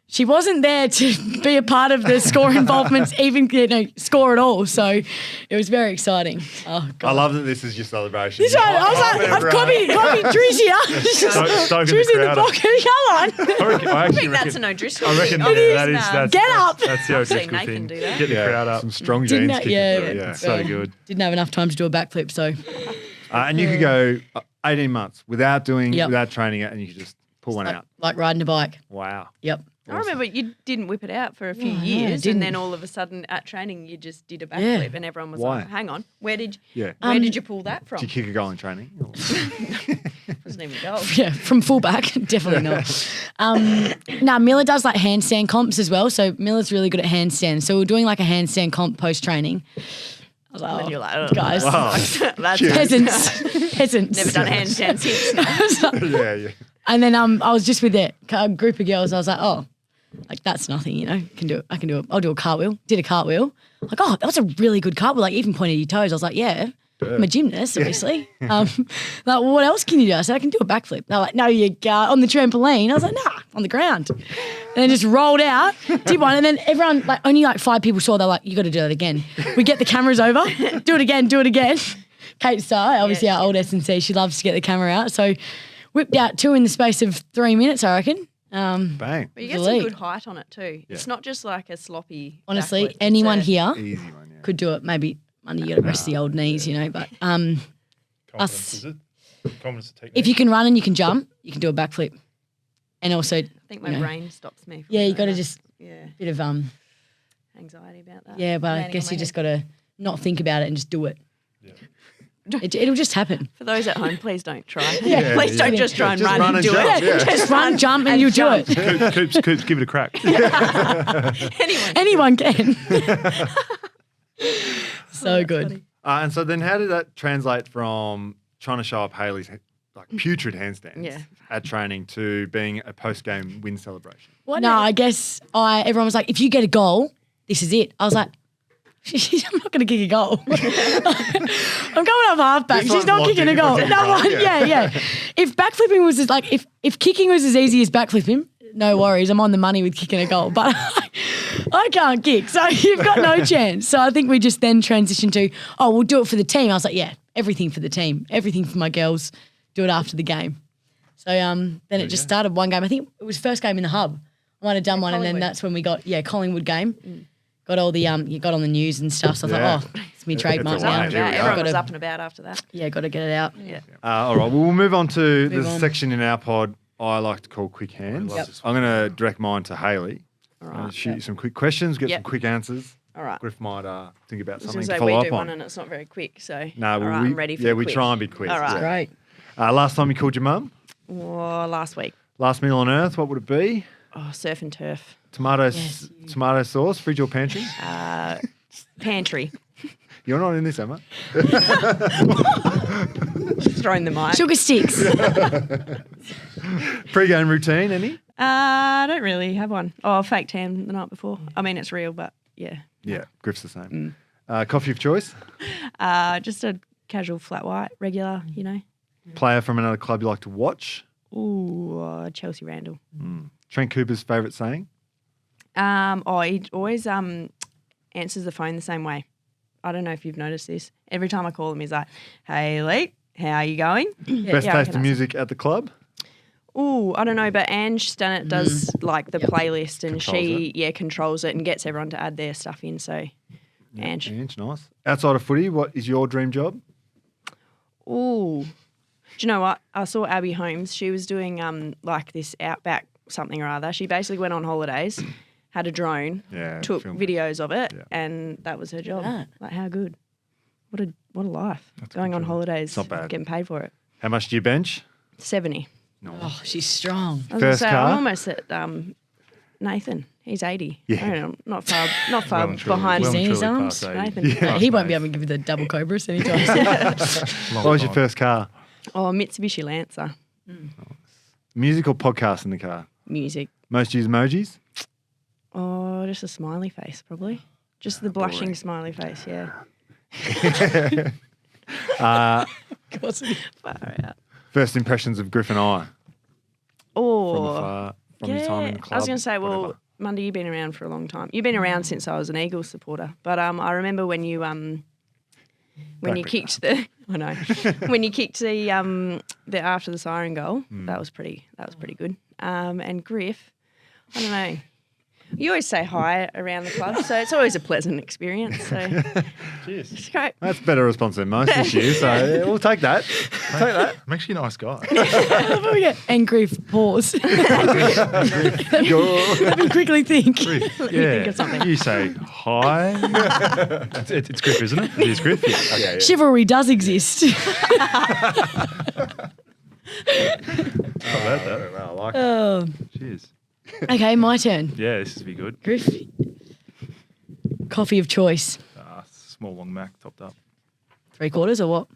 she wasn't there to be a part of the score involvements, even score at all. So it was very exciting. Oh God! I love that this is your celebration. This one, I was like, I've copied Drew's here. Drew's in the pocket. Come on. I think that's an O'Driscoll. I reckon that's Get up. That's the I've seen O'Driscoll Nathan thing. do that. Get the crowd up. Some strong genes kicking through it, yeah. So good. Didn't have enough time to do a backflip, so. And you could go 18 months without training it, and you could just pull one out. Like riding a bike. Wow. Yep. I remember you didn't whip it out for a few years, and then all of a sudden at training you just did a backflip, and everyone was like, "Hang on, where did you pull that from?" Did you kick a goal in training? Wasn't even a goal. Yeah, from fullback, definitely not. Miller does like handstand comps as well, so Miller's really good at handstand. So we're doing like a handstand comp post training. I was like, And you're like, oh, guys, that's peasants. never done handstand since. Yeah. And then I was just with a group of girls. I was like, oh, like that's nothing, I can do it. I can do it. I'll do a cartwheel. Did a cartwheel. Like, oh, that was a really good cartwheel. Like even pointed your toes. I was like, yeah. I'm a gymnast, obviously. Like, what else can you do? I said, I can do a backflip. They're like, no, you on the trampoline. I was like, nah, on the ground. And then just rolled out, did one, and then everyone, like only like 5 people saw. They're like, you got to do that again. We get the cameras over, do it again. Kate Starr, obviously our old S&C, she loves to get the camera out. So whipped out 2 in the space of 3 minutes, I reckon. Bang. But you get some good height on it too. Yeah. It's not just like a sloppy. Honestly, backflip. anyone here Easy one, could do it. Maybe Mundy, you got to rest the old knees, but Confidence, is it? Confidence to take if you can run and you can jump, you can do a backflip. And also, I think my brain stops me. From you got to just bit of anxiety about that. Yeah, but I guess you just got to not think about it and just do it. Yeah. It'll just happen. For those at home, please don't try. Please don't just try and run and do jump, it. yeah. Just run, jump, and you do it. Coops, give it a crack. Anyone can. So good. Funny. And so then how did that translate from trying to show up Hayley's like putrid handstands at training to being a post-game win celebration? I guess everyone was like, if you get a goal, this is it. I was like, I'm not going to kick a goal. I'm going up halfback. She's not kicking a goal. If backflipping was like, if kicking was as easy as backflipping, no worries. I'm on the money with kicking a goal. But I can't kick, so you've got no chance. So I think we just then transitioned to, we'll do it for the team. I was like, everything for the team, everything for my girls. Do it after the game. So then it just started one game. I think it was first game in the hub. I might have done one, and then that's when we got Collingwood game. Got all the you got on the news and stuff. So I thought, it's my trademark now. Everyone was up and about after that. Yeah, got to get it out. Yeah. All right, well, we'll move on to the section in our pod I like to call quick hands. I'm going to direct mine to Hayley. All right. Shoot you some quick questions, get some quick answers. All right. Griff might think about something to say follow we up do on. one and it's not very quick, so I'm ready for we quick. try and be quick. All right. Great. Last time you called your mum? Last week. Last meal on earth, what would it be? Surf and turf. Tomato sauce, fridge or pantry? Pantry. You're not in this, Emma. Just throwing them out. Sugar sticks. Pre-game routine, any? I don't really have one. Fake tan the night before. I mean, it's real, but yeah. Yeah, Griff's the same. Coffee of choice? Just a casual flat white, regular, Player from another club you like to watch? Ooh, Chelsea Randall. Trent Cooper's favourite saying? He always answers the phone the same way. I don't know if you've noticed this. Every time I call him, he's like, "Hayley, how are you going?" Best taste of music at the club? Ooh, I don't know, but Ange Stannett does like the playlist, and Controls she controls it and gets everyone to add their stuff in. So, Ange. Ange, nice. Outside of footy, what is your dream job? Ooh, do you know what? I saw Abby Holmes. She was doing like this outback something or other. She basically went on holidays, had a drone, took film. videos of it, Yeah. and that was her job. Ah. Like, how good? What a life. That's a Going good on job. holidays, Not bad. getting paid for it. How much do you bench? 70. No. Oh, she's strong. I was First gonna say, car? I'm almost at Nathan. He's 80. Yeah. I don't know, not far Well and truly- behind well and Seen his truly arms? past 80. Nathan. Yeah. He won't be able to give you the double cobras anytime soon. What was your time. first car? Oh, Mitsubishi Lancer. Music or podcast in the car? Music. Most used emojis? Oh, just a smiley face, probably. Just the blushing boring. smiley face, yeah. Uh, Far out. first impressions of Griffin Eye from Oh, afar, from your time in the club? I was going to say, well, whatever. Mundy, you've been around for a long time. You've been around since I was an Eagles supporter. But I remember when you Don't bring kicked the I know when you kicked the after the siren goal, that was pretty good. And Griff, I don't know. You always say hi around the club, so it's always a pleasant experience. So Cheers. it's great. That's a better response than most this year, so yeah, we'll take that. Take that. I'm actually a nice guy. And grief, pause. Let me quickly think. yeah. of something. You say hi. it's Griff, isn't it? It is Griff. Yeah. Okay. Chivalry does exist. I like it. Oh. Cheers. Okay, my turn. Yeah, this is be good. Griff, coffee of choice. Small long Mac, topped up. 3/4 or what?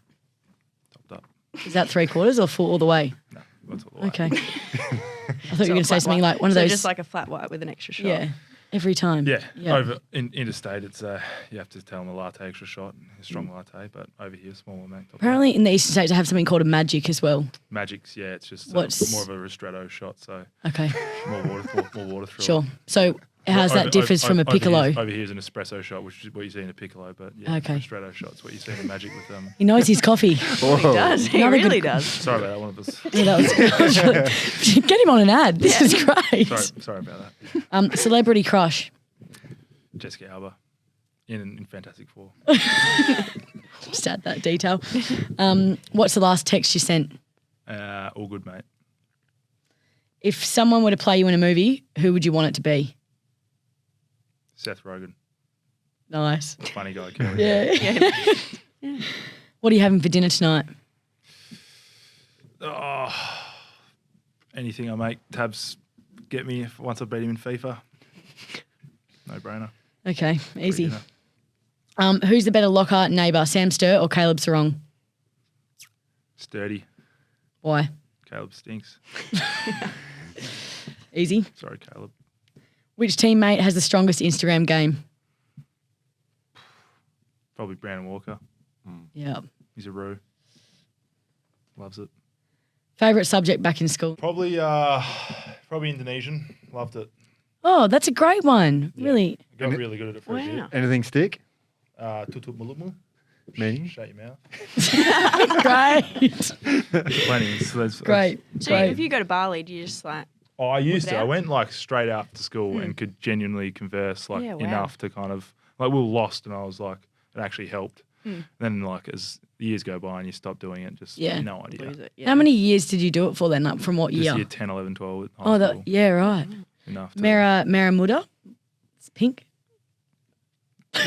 Topped up. Is that 3/4 or full all the way? No, that's all the way. Okay. I thought you were going to say Flat something white. like one of So those. just like a flat white with an extra shot. yeah, every time. Yeah, over in interstate, it's you have to tell them a latte extra shot, a strong latte. But over here, smaller Mac. Topped up. Apparently, in the eastern states, I have something called a magic as well. Magic's, yeah, it's just What's- more of a ristretto shot, so Okay, more water through. sure. it. So, how's that differs from a piccolo? Over here is an espresso shot, which is what you see in a piccolo, but yeah, Okay. ristretto shot's what you see in a Magic with them. He knows his coffee. He does. He Another really good- does. Sorry about that, one of us. Yeah, that was really- Get him on an ad. This is great. Sorry about that. Celebrity crush. Jessica Alba in Fantastic Four. Just add that detail. What's the last text you sent? All good, mate. If someone were to play you in a movie, who would you want it to be? Seth Rogen, Nice. funny guy. Kelly. Yeah. What are you having for dinner tonight? Oh, anything I make Tabs get me once I beat him in FIFA. No brainer. Okay, easy. Dinner. Who's the better Lockhart neighbour, Sam Sturr or Caleb Sarong? Sturdy. Why? Caleb stinks. Easy. Sorry, Caleb. Which teammate has the strongest Instagram game? Probably Brandon Walker. Yeah. He's a roo. Loves it. Favourite subject back in school? Probably Indonesian. Loved it. Oh, that's a great one. Really. Got really good at it for a bit. Wow. Anything stick? Tutup mulutmu. Meaning? Shut your mouth. Great. Plenty. So that's- Great. So Great. if you go to Bali, do you just like Oh, I used it to. I out? went like straight after school and could genuinely converse like Yeah, wow. enough to kind of like we were lost and I was like it actually helped. Then like as the years go by and you stop doing it, just Yeah. no idea. lose it? Yeah. How many years did you do it for then? Like from what Just year? year 10, 11, 12 at high Oh, school. yeah, right. Enough. To, Mara Muda. It's pink. I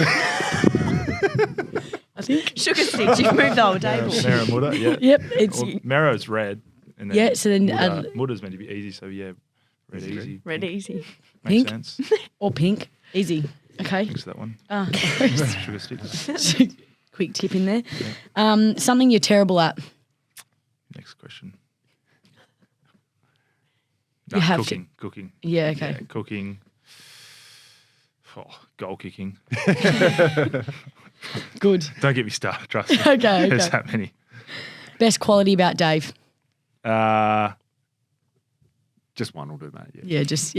think. Sugar sticks. You've moved the whole table. Mara Muda, yeah. Yep. It's Well, Marrow's red. And then Yeah, so then, Muda's meant to be easy, so yeah, red Easy. easy. Red easy. Makes Pink. sense. or pink. Easy. Okay. Thanks for that one. Sugar stick. Quick tip in there. Something you're terrible at. Next question. You have to- cooking. Cooking. Yeah. Okay. Yeah, cooking. Oh, goal kicking. Good. Don't get me started, trust me. Okay. There's Okay. that many. Best quality about Dave. Just one will do, mate. Yeah. Yeah. Just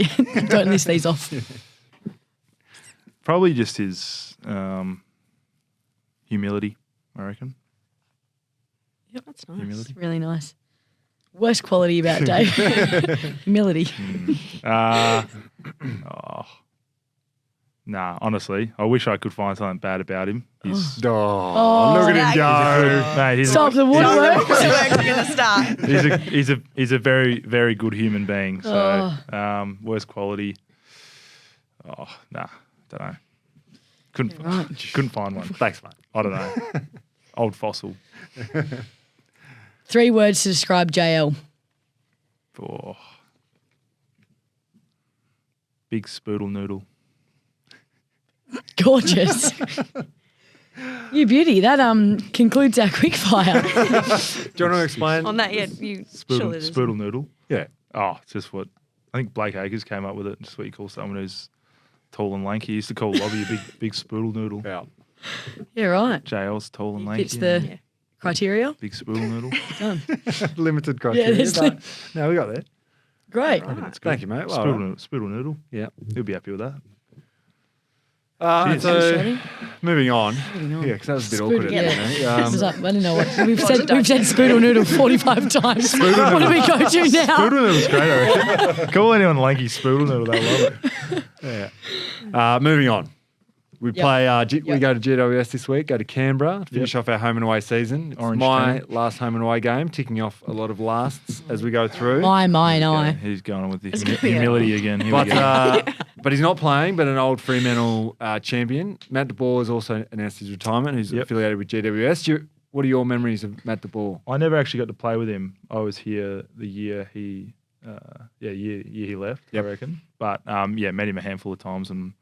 don't list these off. Probably just his humility, I reckon. That's nice. Humility. Really nice. Worst quality about Dave. Humility. Nah, honestly, I wish I could find something bad about him. He's Look at him go. mate, he's Stop the woodwork. Working at the start. he's a very, very good human being. So worst quality. Oh, nah, don't know. Couldn't find one. Thanks, mate. I don't know. Old fossil. 3 words to describe JL. Oh. Big spoodle noodle. Gorgeous. You beauty. That concludes our quickfire. Do you want to explain? On that, yeah, you surely there's- Spoodle noodle. Yeah. Oh, it's just what I think Blake Acres came up with it. Just what you call someone who's tall and lanky. He used to call Lobby a big spoodle noodle. Yeah. Yeah, right. JL's tall and lanky. Fits the criteria. Big spoodle noodle. Done. Limited criteria. there's but no, we got there. Great. Thank you, mate. Well Spoodle noodle. Yeah. He'll be happy with that. So, Shredding. moving on. Moving on. Yeah, because that was a bit awkward. Yeah. At It was the like, I don't know what we've said spoodle noodle 45 times. What do we go to now? Spoodle noodle's great, I reckon. Call anyone lanky spoodle noodle, they'll love it. Yeah. Moving on. We Yep. play. We Yep. go to GWS this week. Go to Canberra. Finish off our home and away season. It's Orange my team. last home and away game. Ticking off a lot of lasts as we go through. My, and Yeah, I. he's going on with the gonna be humility again. Here we But go. but he's not playing. But an old Fremantle champion, Matt DeBoer, has also announced his retirement. Who's Yep. affiliated with GWS. What are your memories of Matt DeBoer? I never actually got to play with him. I was here the year he, year he left, Yep. I reckon. But met him a handful of times and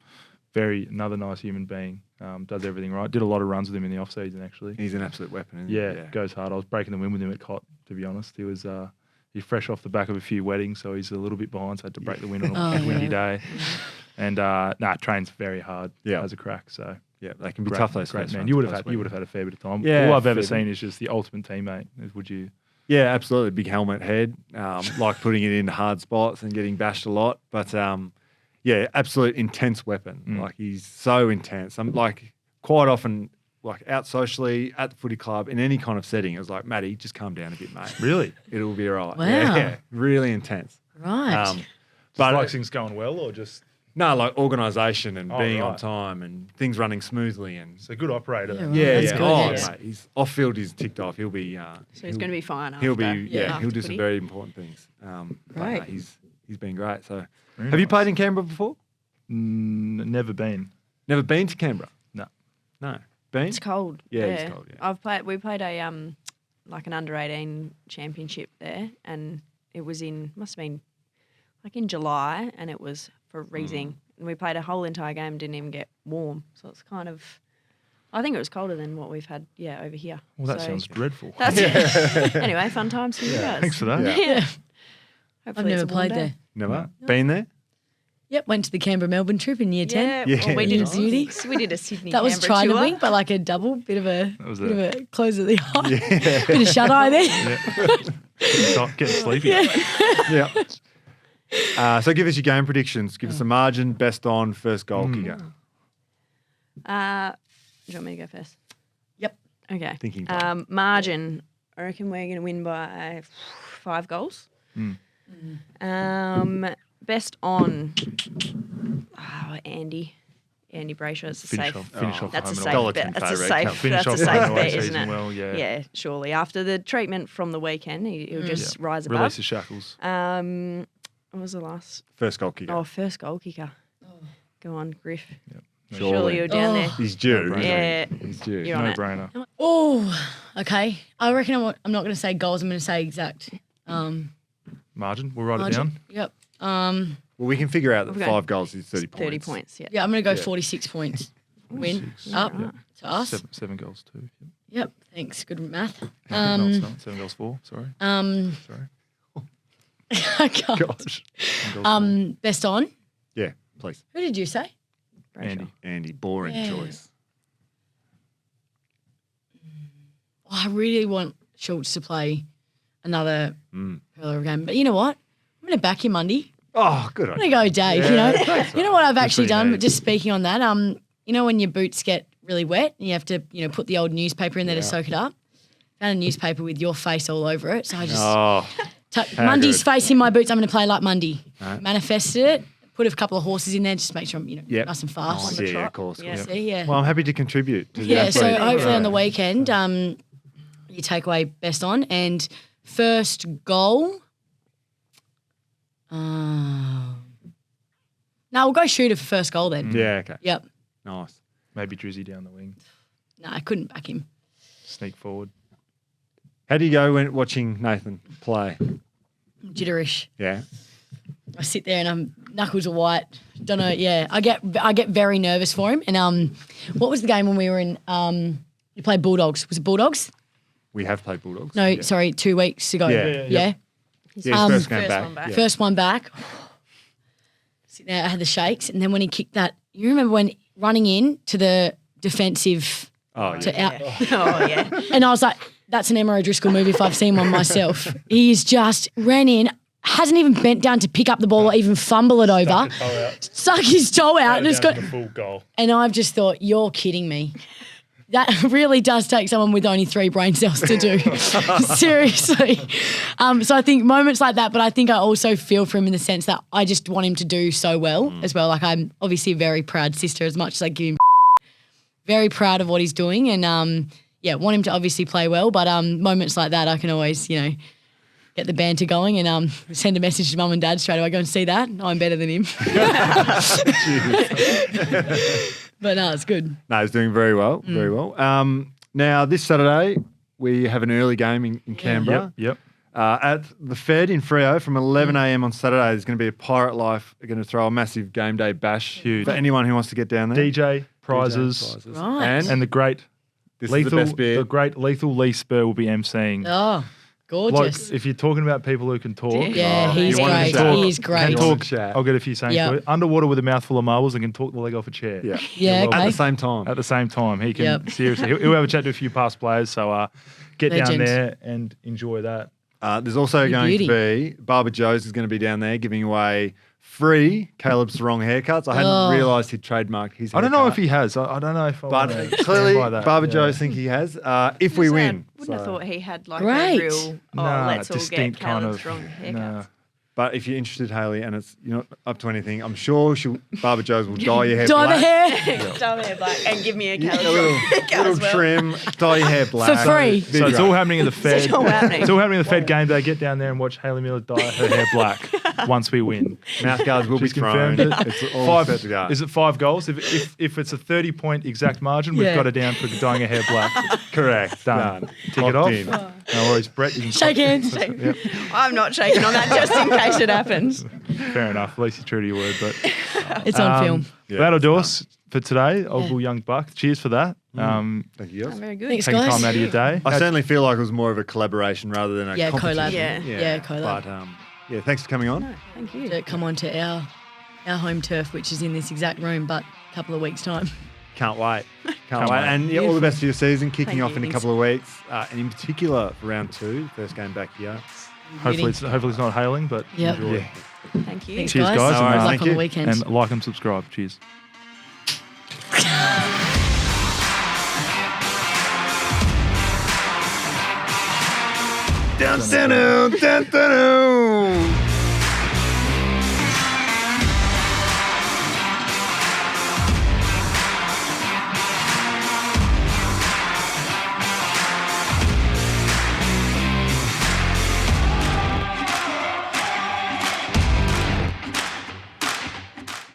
another nice human being. Does everything right. Did a lot of runs with him in the off season actually. He's an absolute weapon. Isn't he? Yeah, goes hard. I was breaking the wind with him at Cot, to be honest. He was he's fresh off the back of a few weddings, so he's a little bit behind, so I had to break the wind on a windy day. And trains very hard as a crack. So Yeah, they can be tough. Those great first man. runs You would have post-wedding. had a fair bit of time. Yeah, All I've ever fair bit. seen is just the ultimate teammate. Would you? Yeah, absolutely. Big helmet head. Like putting it in hard spots and getting bashed a lot. But yeah, absolute intense weapon. Like he's so intense. I'm like quite often like out socially at the footy club in any kind of setting. It was like, Matty, just calm down a bit, mate. Really? It'll be all right. Wow. Yeah, really intense. Right. But Like things going well, or just no, like organisation and being on right. time and things running smoothly and it's a good operator. Yeah, right. yeah, That's yeah. good, Oh, yeah. mate, he's off field. He's ticked off. He'll be. So he's going to be fine. He'll be. after- Yeah, after he'll do some footy. very important things. But, Great. he's been great. So, Very have you nice. played in Canberra before? Never been. Never been to Canberra? No. No. Been? It's cold. Yeah, it's cold, yeah. We played a like an under-18 championship there, and it was must have been like in July, and it was freezing. And we played a whole entire game, didn't even get warm. So it's kind of, I think it was colder than what we've had, over here. Well, that So sounds dreadful. That's anyway, fun times for you guys. Thanks for that. Yeah. Yeah. I've Hopefully it's never a warm played day. there. Never? Been there? Yep, went to the Canberra-Melbourne trip in year 10. Yeah, Yeah. well, we did Nice. Beauty. we did a Sydney. That was Canberra trying to tour. wing, but like a double, bit of a was close of the eye. Bit of shut eye there. Not getting sleepy. Yeah. So give us your game predictions. Give us a margin, best on, first goal kicker. Do you want me to go first? Yep. Okay. Thinking time. Margin. I reckon we're going to win by 5 goals. Best on. Oh, Andy Brayshaw. It's a Finish safe. off. Finish off. That's a home and safe away. bet. That's a favourite. safe. Finish That's a off safe home and away bet, isn't season it? well, yeah. Yeah, surely. After the treatment from the weekend, he'll just rise above. Release the shackles. What was the last? First goal kicker. Oh, first goal kicker. Go on, Griff. Surely. Surely you're down there. He's due. isn't he? Yeah. He's due. You're on No it. brainer. Oh, okay. I reckon I'm not going to say goals. I'm going to say exact Margin. We'll write it margin. down. Yep. Well, we can figure out that Okay. 5 goals is 30 points. 30 points, yeah. Yeah, I'm going to go 46 points. Win. Up to us. Seven goals too. Yep. Thanks. Good math. No, it's not. 7 goals 4. Sorry. Sorry. I can't. Gosh. 7 goals 4. Best on. Yeah, please. Who did you say? Andy. Andy, boring Yeah. choice. Oh, I really want Schultz to play another Mm. hurler game. But you know what? I'm going to back you, Mundy. Oh, good I'm on going you. to go Dave, You know what I've actually what you done, need. but just speaking on that, you know when your boots get really wet and you have to, put the old newspaper in there to soak it up? Found a newspaper with your face all over it. So I just Oh, How Mundy's good. facing my boots. I'm going to play like Mundy. Right. Manifested it. Put a couple of horses in there just to make sure I'm Yep. nice and fast. the Yeah, trot. of course. Yeah. See, yeah. Well, I'm happy to contribute. To the Yeah, so athlete. hopefully on the weekend, you take away best on. And first goal. No, we'll go shooter for first goal then. Yeah, okay. Yep. Nice. Maybe Drizzy down the wing. No, I couldn't back him. Sneak forward. How do you go when watching Nathan play? Jitterish. Yeah. I sit there and knuckles are white. Don't know. Yeah, I get very nervous for him. And what was the game when we were in? You played Bulldogs. Was it Bulldogs? We have played Bulldogs. No, Yeah. sorry, 2 weeks ago. Yeah. Yeah. Yeah, his first game First back. one back. Yeah. First one back. Sitting there, I had the shakes, and then when he kicked that, you remember when running in to the defensive Oh, yeah. to out, Oh, yeah. and I was like, "That's an Emma O'Driscoll move if I've seen one myself." He's just ran in, hasn't even bent down to pick up the ball or even fumble it over, stuck his toe out, and it's got. full goal. And I've just thought, you're kidding me. That really does take someone with only 3 brain cells to do. Seriously. So I think moments like that, but I think I also feel for him in the sense that I just want him to do so well as well. Like I'm obviously a very proud sister as much as I give him very proud of what he's doing and want him to obviously play well. But moments like that I can always, get the banter going and send a message to mum and dad straight away, go and see that. I'm better than him. But no, it's good. No, he's doing very well. Mm. Very well. Now, this Saturday, we have an early game in Canberra. Yep. At the Fed in Freo from 11 a.m. on Saturday, there's going to be a Pirate Life. They're going to throw a massive game day bash Huge. for anyone who wants to get down there. DJ prizes. Right. And the great This lethal, is the best beer. the great lethal Lee Spur will be emceeing. Oh, gorgeous. Like, if you're talking about people who can talk, Yeah, he's you want great. to chat. He is can great. talk. Chat. I'll get a few sayings Yep. for you. Underwater with a mouthful of marbles and can talk the leg off a chair. Yeah. Yeah, At okay. the same time. At the same time, he can Yep. seriously. He'll have a chat to a few past players. So get down Legend. there and enjoy that. There's also You going beauty. to be Barber Joe's is going to be down there giving away free Caleb's Wrong haircuts. I hadn't realised he'd trademarked his. I don't know haircut. if he has. I don't know if I But wanna clearly, stand by that. Barber Yeah. Joe's think he has. If we win, Wouldn't have So- thought he had like Great. a real, Nah, let's all get distinct kind Caleb's of. strong haircuts. Nah. But if you're interested, Hayley, and you're not up to anything, I'm sure Barber Joe's will dye your hair Dye the black. hair Dye my hair black and give me a Yeah, Caleb's a little, haircut little as well. trim, dye your hair black. For free. So it's all happening at the Fed. It's all happening. It's all happening at the Fed game day. Get down there and watch Hayley Miller dye her hair black once we win. Mouth guards will She's be thrown. confirmed it. It's all set to go. Is it 5 goals? If it's a 30-point exact margin, we've Yeah. got it down for dyeing her hair black. Correct. Done. Tick it Locked off. in. No worries, Brett. You can Shake hands. Yep. I'm not shaking on that just in case it happens. Fair enough. At least you're true to your word. But It's on film. Yeah, that'll do it's us for today. Old Bull Young Buck. Cheers for that. Thank you, guys. Very good. Thanks, Taking guys. time out of your day. I certainly feel like it was more of a collaboration rather than a Yeah, competition. collab. Yeah. Yeah, collab. But thanks for coming on. No, thank you. To come on to our home turf, which is in this exact room, but a couple of weeks' time. Can't wait. Can't wait. wait. And yeah, all the best for your season, kicking Thank off you. in a couple of weeks, and in particular for round 2, first game back here. Hopefully it's not hailing, but Yep. enjoy. Yeah. Thank you. Thanks, Cheers, guys. guys, Good and, luck thank on you. the weekend. And like and subscribe. Cheers. Dun, dun, dun, dun, dun, dun.